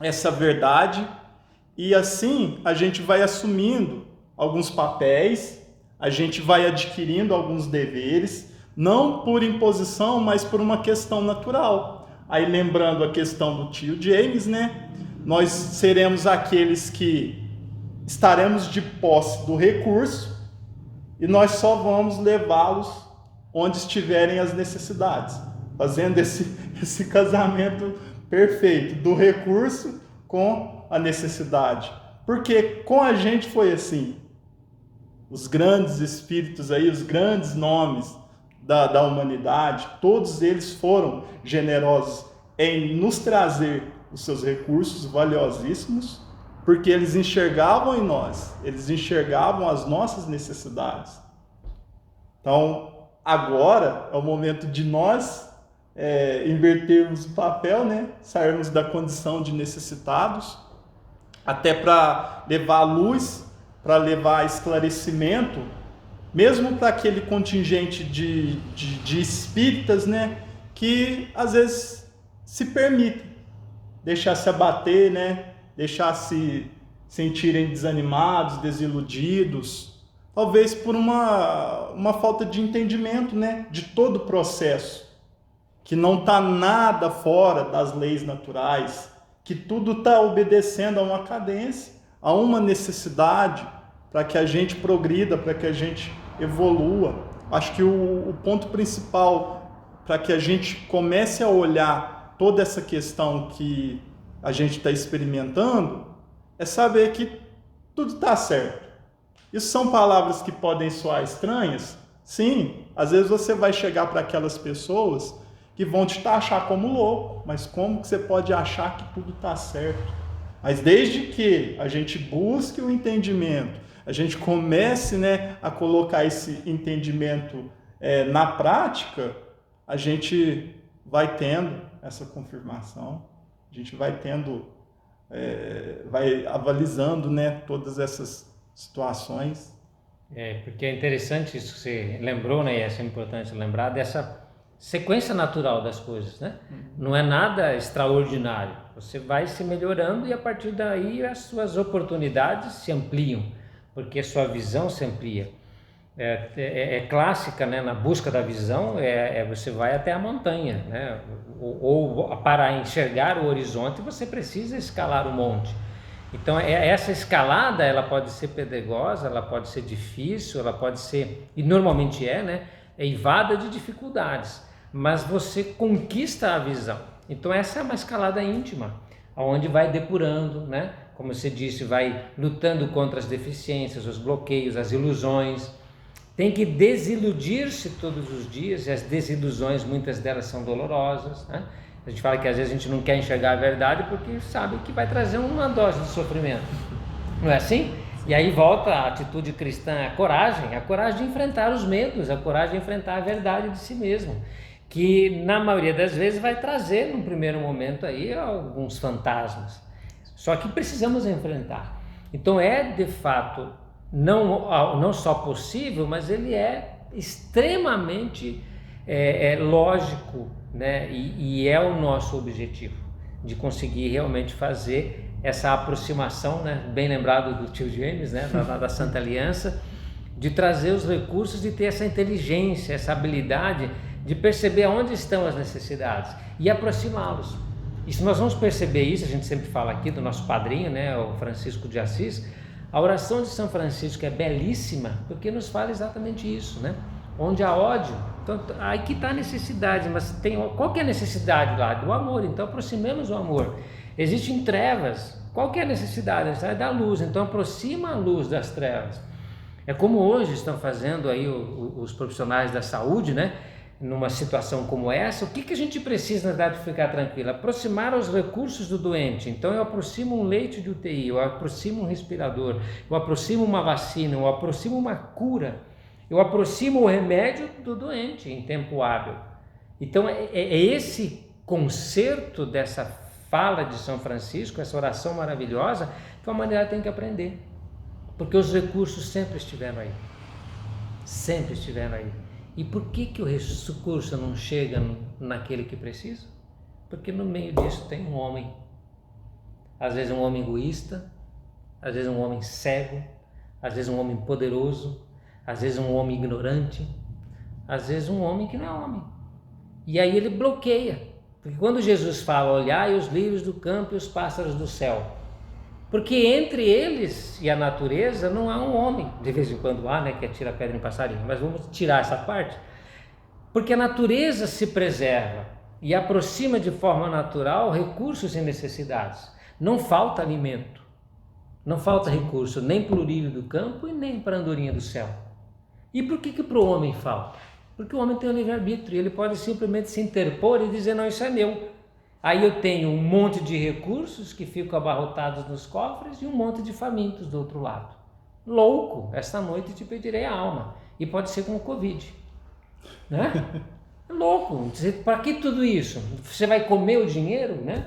essa verdade, e assim a gente vai assumindo alguns papéis, a gente vai adquirindo alguns deveres, não por imposição, mas por uma questão natural. Aí lembrando a questão do tio James, né, nós seremos aqueles que estaremos de posse do recurso e nós só vamos levá-los onde estiverem as necessidades, fazendo esse casamento perfeito do recurso com a necessidade. Porque com a gente foi assim. Os grandes espíritos aí, os grandes nomes da humanidade, todos eles foram generosos em nos trazer os seus recursos valiosíssimos, porque eles enxergavam em nós, eles enxergavam as nossas necessidades. Então, agora é o momento de nós invertermos o papel, né? Sairmos da condição de necessitados, até para levar luz, para levar esclarecimento, mesmo para aquele contingente de espíritas, né? Que às vezes se permitem deixar se abater, né? Deixar se sentirem desanimados, desiludidos, talvez por uma falta de entendimento, né, de todo o processo, que não está nada fora das leis naturais, que tudo está obedecendo a uma cadência, a uma necessidade, para que a gente progrida, para que a gente evolua. Acho que o ponto principal para que a gente comece a olhar toda essa questão que a gente está experimentando, é saber que tudo está certo. Isso são palavras que podem soar estranhas? Sim, às vezes você vai chegar para aquelas pessoas que vão te taxar como louco, mas como que você pode achar que tudo está certo? Mas desde que a gente busque o entendimento, a gente comece, né, a colocar esse entendimento na prática, a gente vai tendo essa confirmação. A gente vai tendo, vai avalizando, né, todas essas situações. Porque é interessante isso que você lembrou, né, e é importante lembrar dessa sequência natural das coisas, né? Não é nada extraordinário. Você vai se melhorando e a partir daí as suas oportunidades se ampliam, porque a sua visão se amplia. É clássica, né? Na busca da visão, você vai até a montanha, né? Ou para enxergar o horizonte você precisa escalar o monte. Então essa escalada, ela pode ser pedregosa, ela pode ser difícil, ela pode ser, e normalmente né? Eivada de dificuldades, mas você conquista a visão. Então essa é uma escalada íntima, onde vai depurando, né? Como você disse, vai lutando contra as deficiências, os bloqueios, as ilusões. Tem que desiludir-se todos os dias, e as desilusões, muitas delas são dolorosas, né? A gente fala que às vezes a gente não quer enxergar a verdade porque sabe que vai trazer uma dose de sofrimento, não é assim? E aí volta a atitude cristã, a coragem de enfrentar os medos, a coragem de enfrentar a verdade de si mesmo, que na maioria das vezes vai trazer num primeiro momento aí alguns fantasmas, só que precisamos enfrentar. Então de fato não só possível, mas ele é extremamente lógico, né? E é o nosso objetivo, de conseguir realmente fazer essa aproximação, né? Bem lembrado do tio James, né? da Santa Aliança, de trazer os recursos e ter essa inteligência, essa habilidade de perceber onde estão as necessidades e aproximá-los. E se nós vamos perceber isso, a gente sempre fala aqui do nosso padrinho, né? O Francisco de Assis. A oração de São Francisco é belíssima porque nos fala exatamente isso, né? Onde há ódio, então aí que está a necessidade, mas qual que é a necessidade lá? Do amor, então aproximemos o amor. Existem trevas, qual que é a necessidade? A necessidade da luz, então aproxima a luz das trevas. É como hoje estão fazendo aí os profissionais da saúde, né? numa situação como essa, o que a gente precisa, na verdade, para ficar tranquilo? Aproximar os recursos do doente. Então eu aproximo um leito de UTI, eu aproximo um respirador, eu aproximo uma vacina, eu aproximo uma cura, eu aproximo o remédio do doente em tempo hábil. Então é esse concerto dessa fala de São Francisco, essa oração maravilhosa, que a humanidade tem que aprender. Porque os recursos sempre estiveram aí. Sempre estiveram aí. E por que o recurso não chega naquele que precisa? Porque no meio disso tem um homem. Às vezes um homem egoísta, às vezes um homem cego, às vezes um homem poderoso, às vezes um homem ignorante, às vezes um homem que não é homem. E aí ele bloqueia. Porque quando Jesus fala, olhai os lírios do campo e os pássaros do céu, porque entre eles e a natureza não há um homem, de vez em quando há, né, que atira pedra em passarinho, mas vamos tirar essa parte, porque a natureza se preserva e aproxima de forma natural recursos e necessidades. Não falta alimento, não falta recurso, nem para o lírio do campo e nem para a andorinha do céu. E por que para o homem falta? Porque o homem tem o livre-arbítrio, ele pode simplesmente se interpor e dizer, não, isso é meu. Aí eu tenho um monte de recursos que ficam abarrotados nos cofres e um monte de famintos do outro lado. Louco, esta noite te pedirei a alma. E pode ser com o Covid. Né? Louco, para que tudo isso? Você vai comer o dinheiro, né?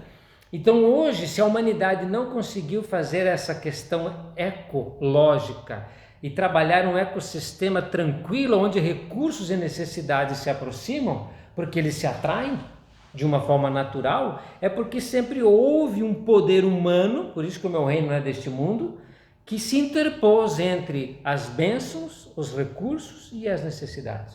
Então hoje, se a humanidade não conseguiu fazer essa questão ecológica e trabalhar um ecossistema tranquilo, onde recursos e necessidades se aproximam, porque eles se atraem de uma forma natural, é porque sempre houve um poder humano, por isso que o meu reino não é deste mundo, que se interpôs entre as bênçãos, os recursos e as necessidades.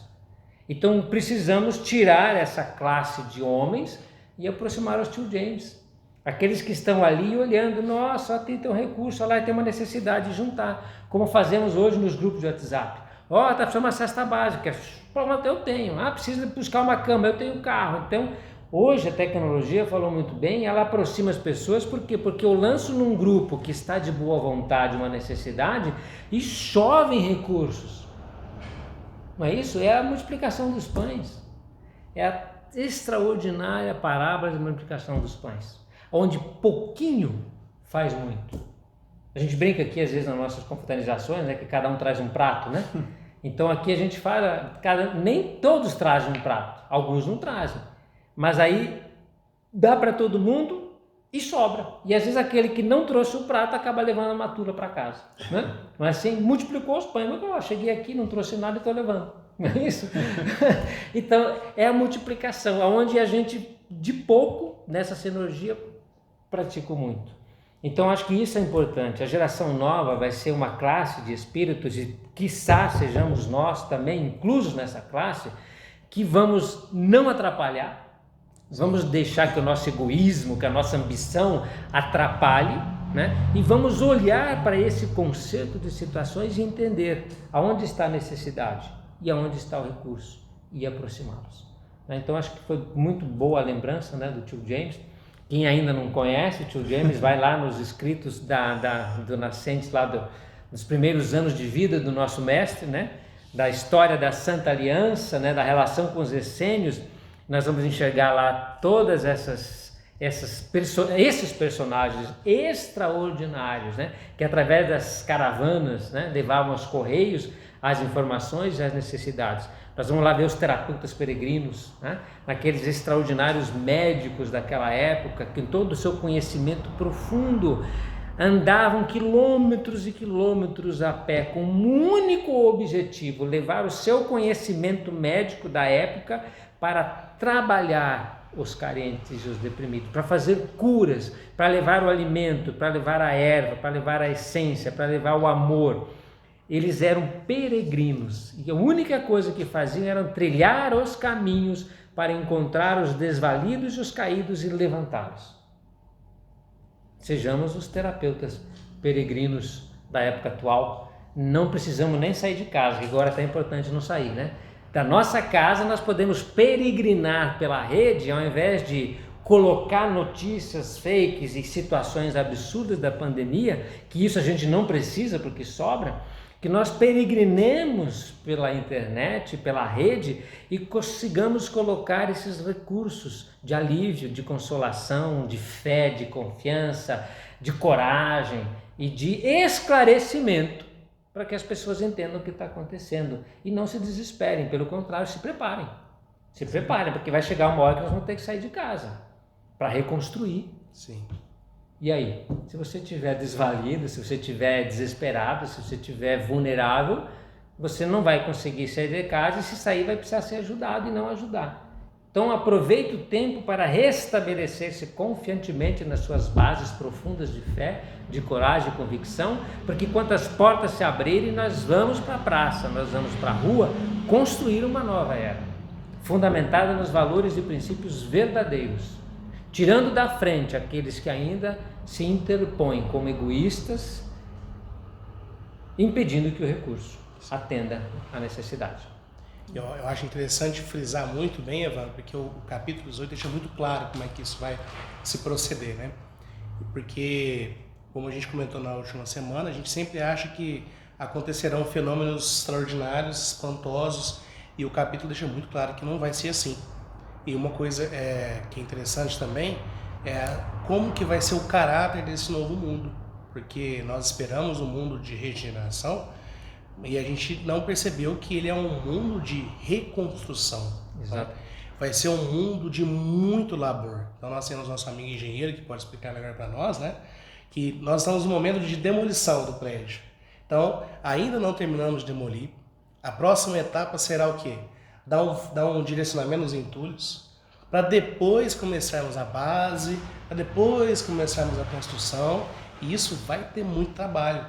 Então precisamos tirar essa classe de homens e aproximar os tio James, aqueles que estão ali olhando, nossa, tem um recurso, lá tem uma necessidade de juntar, como fazemos hoje nos grupos de WhatsApp. Está precisando de uma cesta básica, eu tenho, precisa buscar uma cama, eu tenho um carro. Então hoje a tecnologia, falou muito bem, ela aproxima as pessoas, por quê? Porque eu lanço num grupo que está de boa vontade uma necessidade e chovem recursos. Não é isso? É a multiplicação dos pães. É a extraordinária parábola de multiplicação dos pães, onde pouquinho faz muito. A gente brinca aqui às vezes nas nossas confraternizações, né, que cada um traz um prato, né? Então aqui a gente fala, nem todos trazem um prato, alguns não trazem. Mas aí dá para todo mundo e sobra. E às vezes aquele que não trouxe o prato acaba levando a matura para casa. Né? Mas assim, multiplicou os pães. Cheguei aqui, não trouxe nada e estou levando. Não é isso? Então, é a multiplicação, onde a gente, de pouco, nessa sinergia, pratica muito. Então, acho que isso é importante. A geração nova vai ser uma classe de espíritos e, quiçá, sejamos nós também inclusos nessa classe, que vamos não atrapalhar, vamos deixar que o nosso egoísmo, que a nossa ambição atrapalhe, né? E vamos olhar para esse conceito de situações e entender aonde está a necessidade e aonde está o recurso e aproximá-los. Então acho que foi muito boa a lembrança, né, do tio James. Quem ainda não conhece o tio James, vai lá nos escritos do Nascentes, lá dos primeiros anos de vida do nosso mestre, né? Da história da Santa Aliança, né? Da relação com os essênios. Nós vamos enxergar lá todas esses personagens extraordinários, né? Que através das caravanas, né, levavam aos correios as informações e as necessidades. Nós vamos lá ver os terapeutas peregrinos, né? Aqueles extraordinários médicos daquela época, que todo o seu conhecimento profundo andavam quilômetros e quilômetros a pé com um único objetivo: levar o seu conhecimento médico da época para trabalhar os carentes e os deprimidos, para fazer curas, para levar o alimento, para levar a erva, para levar a essência, para levar o amor. Eles eram peregrinos e a única coisa que faziam era trilhar os caminhos para encontrar os desvalidos e os caídos e levantá-los. Sejamos os terapeutas peregrinos da época atual. Não precisamos nem sair de casa, que agora é importante não sair, né? Da nossa casa nós podemos peregrinar pela rede, ao invés de colocar notícias fakes e situações absurdas da pandemia, que isso a gente não precisa porque sobra, que nós peregrinemos pela internet, pela rede e consigamos colocar esses recursos de alívio, de consolação, de fé, de confiança, de coragem e de esclarecimento para que as pessoas entendam o que está acontecendo e não se desesperem, pelo contrário, se preparem. Se preparem, porque vai chegar uma hora que nós vamos ter que sair de casa para reconstruir. Sim. E aí, se você estiver desvalido, se você estiver desesperado, se você estiver vulnerável, você não vai conseguir sair de casa e se sair vai precisar ser ajudado e não ajudar. Então aproveite o tempo para restabelecer-se confiantemente nas suas bases profundas de fé, de coragem e convicção, porque quando as portas se abrirem, nós vamos para a praça, nós vamos para a rua construir uma nova era, fundamentada nos valores e princípios verdadeiros, tirando da frente aqueles que ainda se interpõem como egoístas, impedindo que o recurso atenda à necessidade. Eu acho interessante frisar muito bem, Evandro, porque o capítulo 18 deixa muito claro como é que isso vai se proceder, né? Porque, como a gente comentou na última semana, a gente sempre acha que acontecerão fenômenos extraordinários, espantosos, e o capítulo deixa muito claro que não vai ser assim. E uma coisa que é interessante também é como que vai ser o caráter desse novo mundo, porque nós esperamos um mundo de regeneração e a gente não percebeu que ele é um mundo de reconstrução. Exato. Vai ser um mundo de muito labor. Então nós temos nosso amigo engenheiro que pode explicar melhor para nós, né? Que nós estamos no momento de demolição do prédio. Então ainda não terminamos de demolir. A próxima etapa será o quê? Dar um direcionamento nos entulhos, para depois começarmos a base, para depois começarmos a construção, e isso vai ter muito trabalho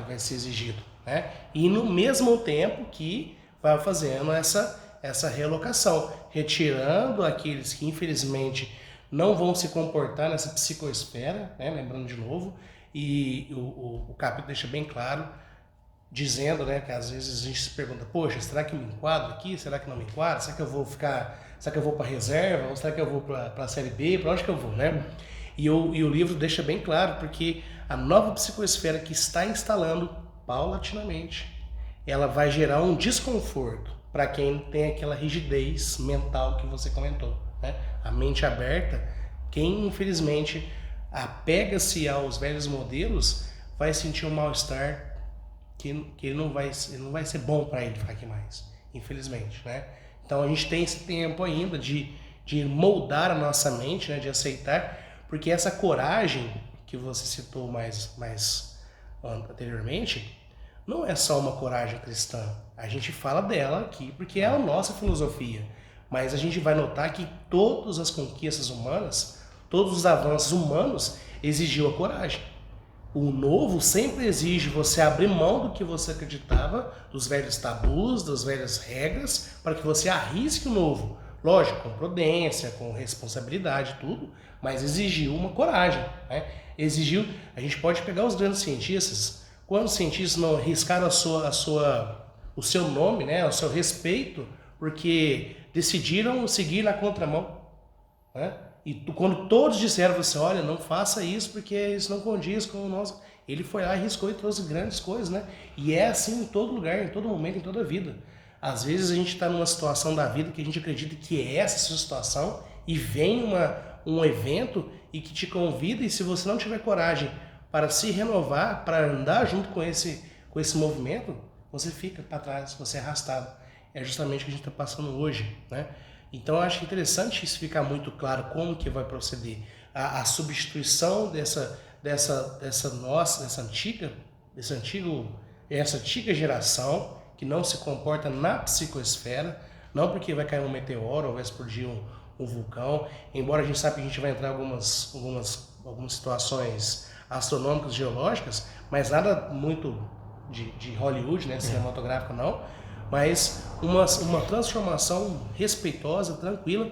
vai ser exigido, né? E no mesmo tempo que vai fazendo essa realocação, retirando aqueles que infelizmente não vão se comportar nessa psicoesfera, né? Lembrando de novo, e o capítulo deixa bem claro, dizendo, né, que às vezes a gente se pergunta, poxa, será que eu me enquadro aqui? Será que não me enquadro? Será que eu vou para reserva? Ou será que eu vou para a série B? Para onde que eu vou, né? E o livro deixa bem claro, porque a nova psicoesfera que está instalando paulatinamente, ela vai gerar um desconforto para quem tem aquela rigidez mental que você comentou, né? A mente aberta, quem infelizmente apega-se aos velhos modelos, vai sentir um mal-estar que ele não vai ser bom para ele ficar aqui mais, infelizmente, né? Então a gente tem esse tempo ainda de moldar a nossa mente, né? De aceitar, porque essa coragem que você citou mais anteriormente, não é só uma coragem cristã. A gente fala dela aqui porque é a nossa filosofia, mas a gente vai notar que todas as conquistas humanas, todos os avanços humanos exigiu a coragem. O novo sempre exige você abrir mão do que você acreditava, dos velhos tabus, das velhas regras, para que você arrisque o novo. Lógico, com prudência, com responsabilidade, tudo, mas exigiu uma coragem, né? Exigiu, a gente pode pegar os grandes cientistas, quantos cientistas não arriscaram o seu nome, né, o seu respeito, porque decidiram seguir na contramão, né? E quando todos disseram você, olha, não faça isso porque isso não condiz com o nosso... Ele foi lá, arriscou e trouxe grandes coisas, né? E é assim em todo lugar, em todo momento, em toda a vida. Às vezes a gente está numa situação da vida que a gente acredita que é essa a sua situação e vem um evento e que te convida, e se você não tiver coragem para se renovar, para andar junto com esse movimento, você fica para trás, você é arrastado. É justamente o que a gente está passando hoje, né? Então eu acho interessante isso ficar muito claro como que vai proceder. A substituição dessa antiga geração que não se comporta na psicoesfera, não porque vai cair um meteoro ou vai explodir um vulcão, embora a gente saiba que a gente vai entrar em algumas situações astronômicas, geológicas, mas nada muito de Hollywood, né, cinematográfico não, mas uma transformação respeitosa, tranquila,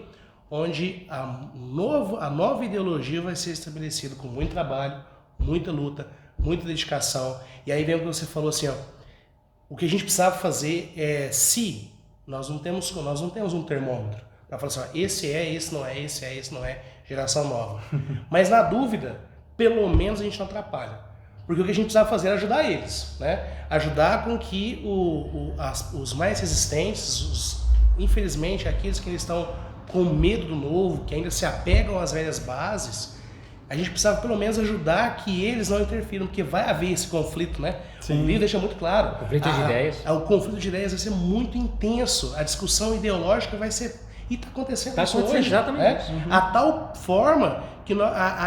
onde a nova ideologia vai ser estabelecida com muito trabalho, muita luta, muita dedicação. E aí vem o que você falou assim, ó, o que a gente precisava fazer é, se nós não temos um termômetro para falar assim, ó, esse não é, geração nova. Mas na dúvida, pelo menos a gente não atrapalha. Porque o que a gente precisava fazer era ajudar eles, né? Ajudar com que os mais resistentes, infelizmente, aqueles que ainda estão com medo do novo, que ainda se apegam às velhas bases, a gente precisava pelo menos ajudar que eles não interfiram, porque vai haver esse conflito, né? Sim. O livro deixa muito claro. Conflito de ideias. O conflito de ideias vai ser muito intenso, a discussão ideológica vai ser... E está acontecendo isso hoje. Exatamente. Né? A tal forma que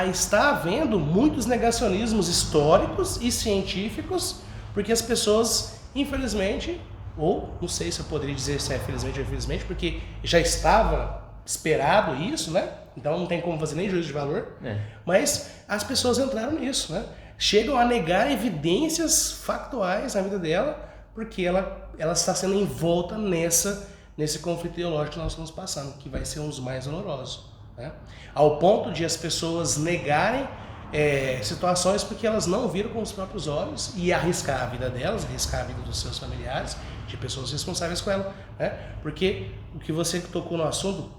está havendo muitos negacionismos históricos e científicos, porque as pessoas, infelizmente, ou não sei se eu poderia dizer se é felizmente ou infelizmente, porque já estava esperado isso, né? Então não tem como fazer nem juízo de valor, mas as pessoas entraram nisso, né? Chegam a negar evidências factuais na vida dela, porque ela está sendo envolta nesse conflito ideológico que nós estamos passando, que vai ser um dos mais dolorosos, né? Ao ponto de as pessoas negarem situações porque elas não viram com os próprios olhos e arriscar a vida delas, arriscar a vida dos seus familiares, de pessoas responsáveis com ela, né? Porque o que você tocou no assunto,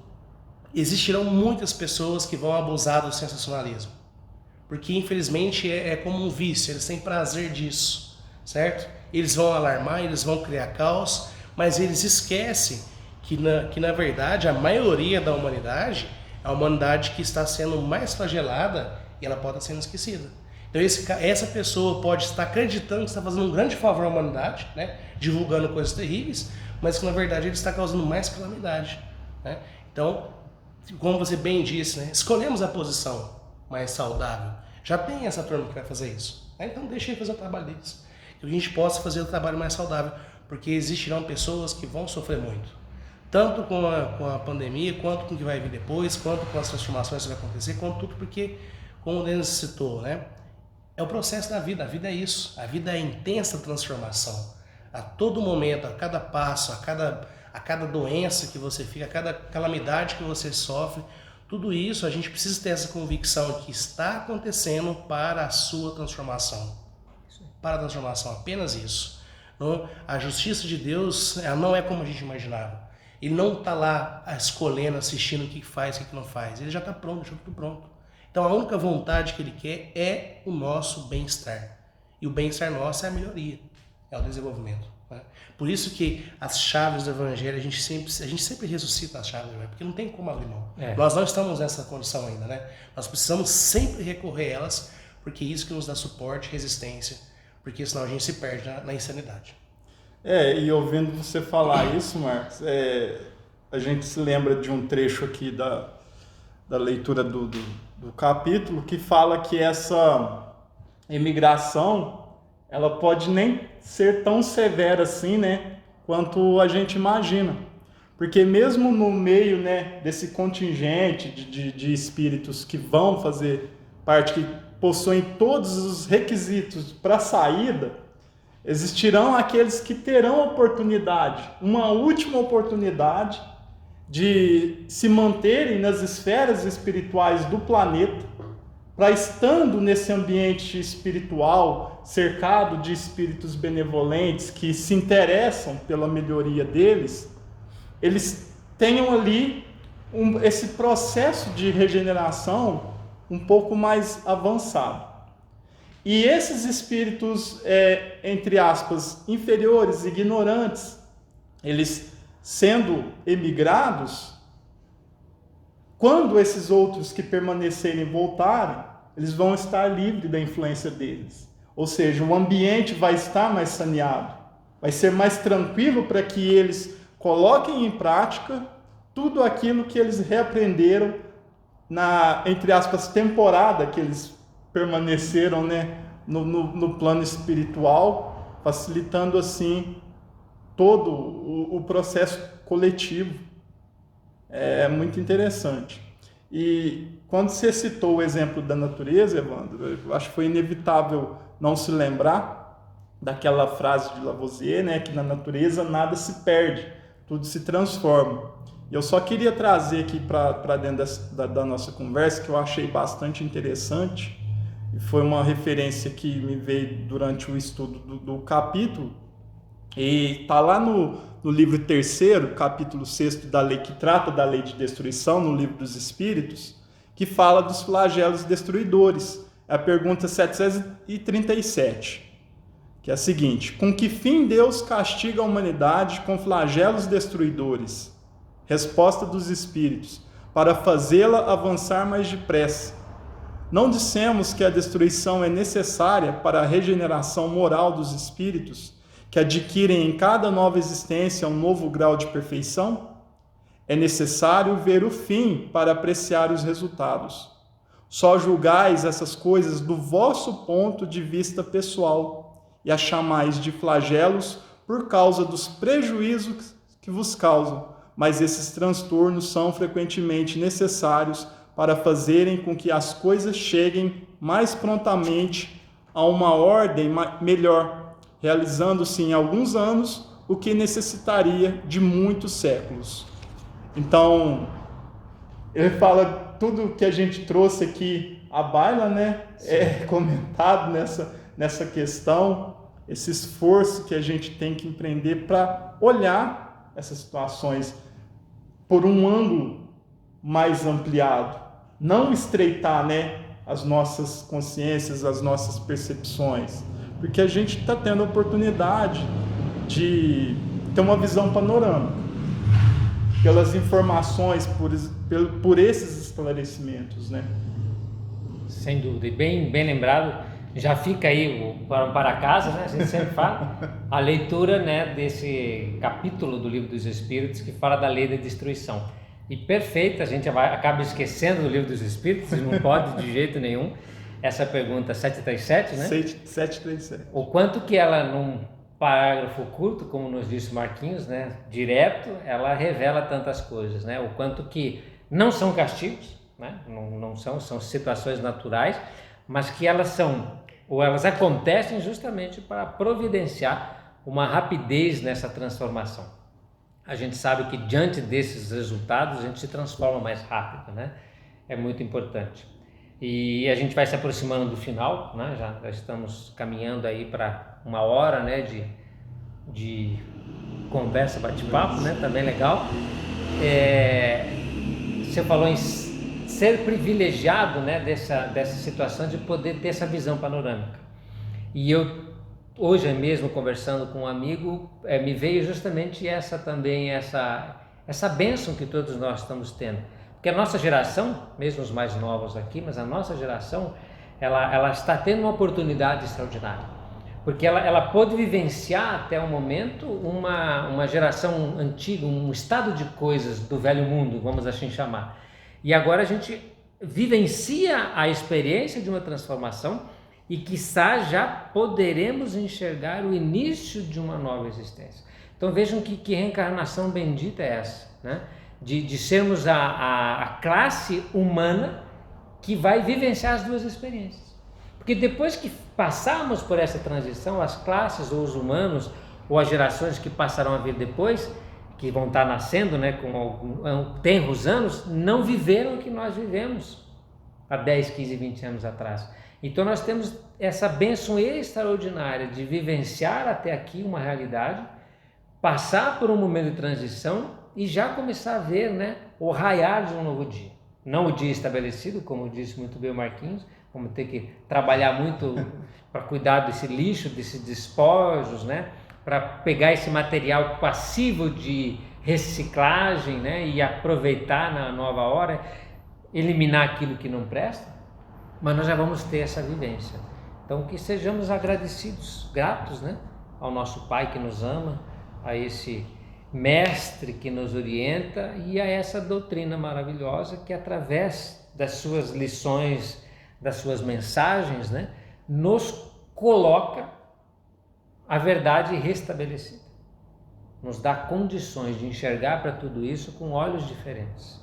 existirão muitas pessoas que vão abusar do sensacionalismo, porque infelizmente é como um vício, eles têm prazer disso, certo? Eles vão alarmar, eles vão criar caos, mas eles esquecem que na verdade a maioria da humanidade é a humanidade que está sendo mais flagelada e ela pode estar sendo esquecida. Então essa pessoa pode estar acreditando que está fazendo um grande favor à humanidade, né? Divulgando coisas terríveis, mas que na verdade ele está causando mais calamidade, né? Então, como você bem disse, né? Escolhemos a posição mais saudável. Já tem essa turma que vai fazer isso, né? Então deixa ele fazer o trabalho deles. Que a gente possa fazer o trabalho mais saudável, porque existirão pessoas que vão sofrer muito, tanto com a pandemia, quanto com o que vai vir depois, quanto com as transformações que vai acontecer, quanto tudo, porque, como o Denis citou, né? É o processo da vida, a vida é isso, a vida é intensa transformação. A todo momento, a cada passo, a cada doença que você fica, a cada calamidade que você sofre, tudo isso a gente precisa ter essa convicção que está acontecendo para a sua transformação. Para a transformação, apenas isso. Não, a justiça de Deus, ela não é como a gente imaginava. Ele não está lá escolhendo, assistindo o que faz, o que não faz. Ele já está pronto, deixou tudo pronto. Então a única vontade que ele quer é o nosso bem-estar. E o bem-estar nosso é a melhoria, é o desenvolvimento, né? Por isso que as chaves do Evangelho, a gente sempre ressuscita as chaves do Evangelho, porque não tem como abrir mão. Nós não estamos nessa condição ainda, né? Nós precisamos sempre recorrer a elas, porque é isso que nos dá suporte, resistência, porque senão a gente se perde na insanidade. E ouvindo você falar isso, Marcos, a gente se lembra de um trecho aqui da leitura do capítulo que fala que essa imigração ela pode nem ser tão severa assim, né, quanto a gente imagina. Porque mesmo no meio, né, desse contingente de espíritos que vão fazer parte, que possuem todos os requisitos para a saída, existirão aqueles que terão oportunidade, uma última oportunidade de se manterem nas esferas espirituais do planeta, para estando nesse ambiente espiritual, cercado de espíritos benevolentes que se interessam pela melhoria deles, eles tenham ali esse processo de regeneração um pouco mais avançado. E esses espíritos, entre aspas, inferiores, ignorantes, eles sendo emigrados, quando esses outros que permanecerem voltarem, eles vão estar livres da influência deles. Ou seja, o ambiente vai estar mais saneado, vai ser mais tranquilo para que eles coloquem em prática tudo aquilo que eles reaprenderam na, entre aspas, temporada que eles permaneceram, né, no plano espiritual, facilitando assim todo o processo coletivo. É muito interessante. E quando você citou o exemplo da natureza, Evandro, eu acho que foi inevitável não se lembrar daquela frase de Lavoisier, né, que na natureza nada se perde, tudo se transforma. E eu só queria trazer aqui para dentro da nossa conversa, que eu achei bastante interessante, e foi uma referência que me veio durante o estudo do capítulo, e está lá no livro 3º, capítulo 6 da lei, que trata da lei de destruição, no livro dos Espíritos, que fala dos flagelos destruidores, é a pergunta 737, que é a seguinte: com que fim Deus castiga a humanidade com flagelos destruidores? Resposta dos Espíritos: para fazê-la avançar mais depressa. Não dissemos que a destruição é necessária para a regeneração moral dos espíritos, que adquirem em cada nova existência um novo grau de perfeição? É necessário ver o fim para apreciar os resultados. Só julgais essas coisas do vosso ponto de vista pessoal e a chamais de flagelos por causa dos prejuízos que vos causam, mas esses transtornos são frequentemente necessários para fazerem com que as coisas cheguem mais prontamente a uma ordem melhor, realizando-se em alguns anos o que necessitaria de muitos séculos. Então, ele fala tudo que a gente trouxe aqui à baila, né? É comentado nessa questão, esse esforço que a gente tem que empreender para olhar essas situações por um ângulo mais ampliado, não estreitar, né, as nossas consciências, as nossas percepções, porque a gente está tendo a oportunidade de ter uma visão panorâmica pelas informações, por esses esclarecimentos, né? Sem dúvida, e bem lembrado. Já fica aí para casa, né? A gente sempre fala a leitura, né, desse capítulo do Livro dos Espíritos que fala da lei da destruição. E perfeito, a gente acaba esquecendo do Livro dos Espíritos, e não pode de jeito nenhum. Essa pergunta 737, né? 737. O quanto que ela, num parágrafo curto, como nos disse o Marquinhos, né, direto, ela revela tantas coisas, né? O quanto que não são castigos, né? Não são situações naturais, mas que elas acontecem justamente para providenciar uma rapidez nessa transformação. A gente sabe que diante desses resultados a gente se transforma mais rápido, né? É muito importante. E a gente vai se aproximando do final, né? Já estamos caminhando aí para 1 hora, né, de conversa, bate-papo, né? Também legal. Você falou em ser privilegiado, né, dessa situação de poder ter essa visão panorâmica. E eu, hoje mesmo, conversando com um amigo, me veio justamente essa bênção que todos nós estamos tendo. Porque a nossa geração, mesmo os mais novos aqui, mas a nossa geração, ela está tendo uma oportunidade extraordinária. Porque ela pôde vivenciar até o momento uma geração antiga, um estado de coisas do velho mundo, vamos assim chamar. E agora a gente vivencia a experiência de uma transformação e quiçá já poderemos enxergar o início de uma nova existência. Então vejam que reencarnação bendita é essa, né? De sermos a classe humana que vai vivenciar as duas experiências. Porque depois que passarmos por essa transição, as classes ou os humanos ou as gerações que passarão a vir depois, que vão estar nascendo, né, com tenros anos, não viveram o que nós vivemos há 10, 15, 20 anos atrás. Então nós temos essa bênção extraordinária de vivenciar até aqui uma realidade, passar por um momento de transição e já começar a ver, né, o raiar de um novo dia. Não o dia estabelecido, como disse muito bem o Marquinhos, vamos ter que trabalhar muito para cuidar desse lixo, desses despojos, né, para pegar esse material passivo de reciclagem, né, e aproveitar na nova hora, eliminar aquilo que não presta, mas nós já vamos ter essa vivência. Então que sejamos agradecidos, gratos, né, ao nosso Pai que nos ama, a esse Mestre que nos orienta e a essa doutrina maravilhosa que através das suas lições, das suas mensagens, né, nos coloca a verdade restabelecida, nos dá condições de enxergar para tudo isso com olhos diferentes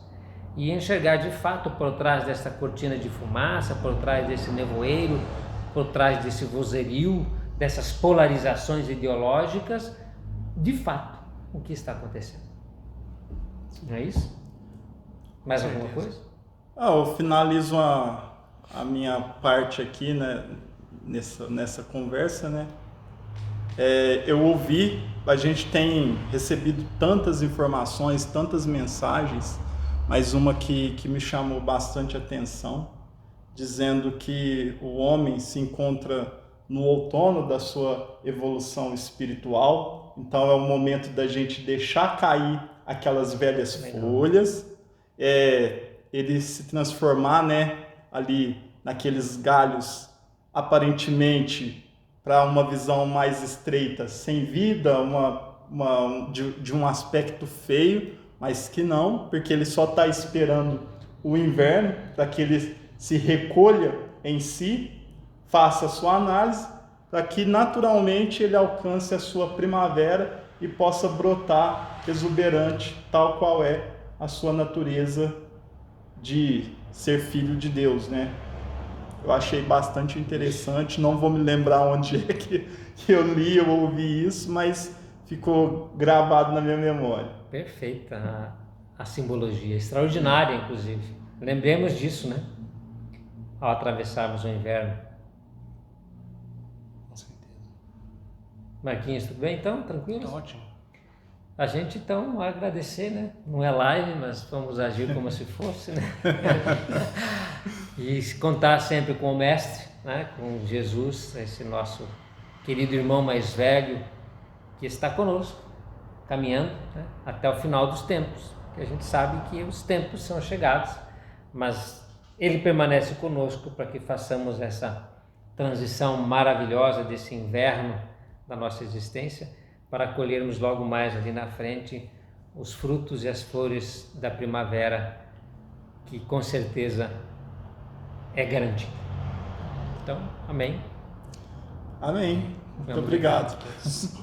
e enxergar de fato por trás dessa cortina de fumaça, por trás desse nevoeiro, por trás desse vozerio, dessas polarizações ideológicas, de fato, o que está acontecendo. Não é isso? Mais alguma coisa? Eu finalizo a minha parte aqui, né, nessa conversa, né? Eu ouvi, a gente tem recebido tantas informações, tantas mensagens, mas uma que me chamou bastante atenção dizendo que o homem se encontra no outono da sua evolução espiritual, então é o momento da gente deixar cair aquelas velhas folhas, ele se transformar, né, ali naqueles galhos aparentemente para uma visão mais estreita, sem vida, de um aspecto feio, mas que não, porque ele só está esperando o inverno para que ele se recolha em si, faça a sua análise, para que naturalmente ele alcance a sua primavera e possa brotar exuberante, tal qual é a sua natureza de ser filho de Deus, né? Eu achei bastante interessante, não vou me lembrar onde é que eu li ou ouvi isso, mas ficou gravado na minha memória. Perfeita a simbologia, extraordinária, inclusive. Lembremos disso, né? Ao atravessarmos o inverno. Com certeza. Marquinhos, tudo bem então? Tranquilo? Tá ótimo. A gente então vai agradecer, né? Não é live, mas vamos agir como se fosse, né? E contar sempre com o Mestre, né? Com Jesus, esse nosso querido irmão mais velho, que está conosco, caminhando, né? Até o final dos tempos, que a gente sabe que os tempos são chegados, mas Ele permanece conosco para que façamos essa transição maravilhosa desse inverno da nossa existência, para colhermos logo mais ali na frente os frutos e as flores da primavera, que com certeza é garantido. Então, amém. Amém. Muito obrigado.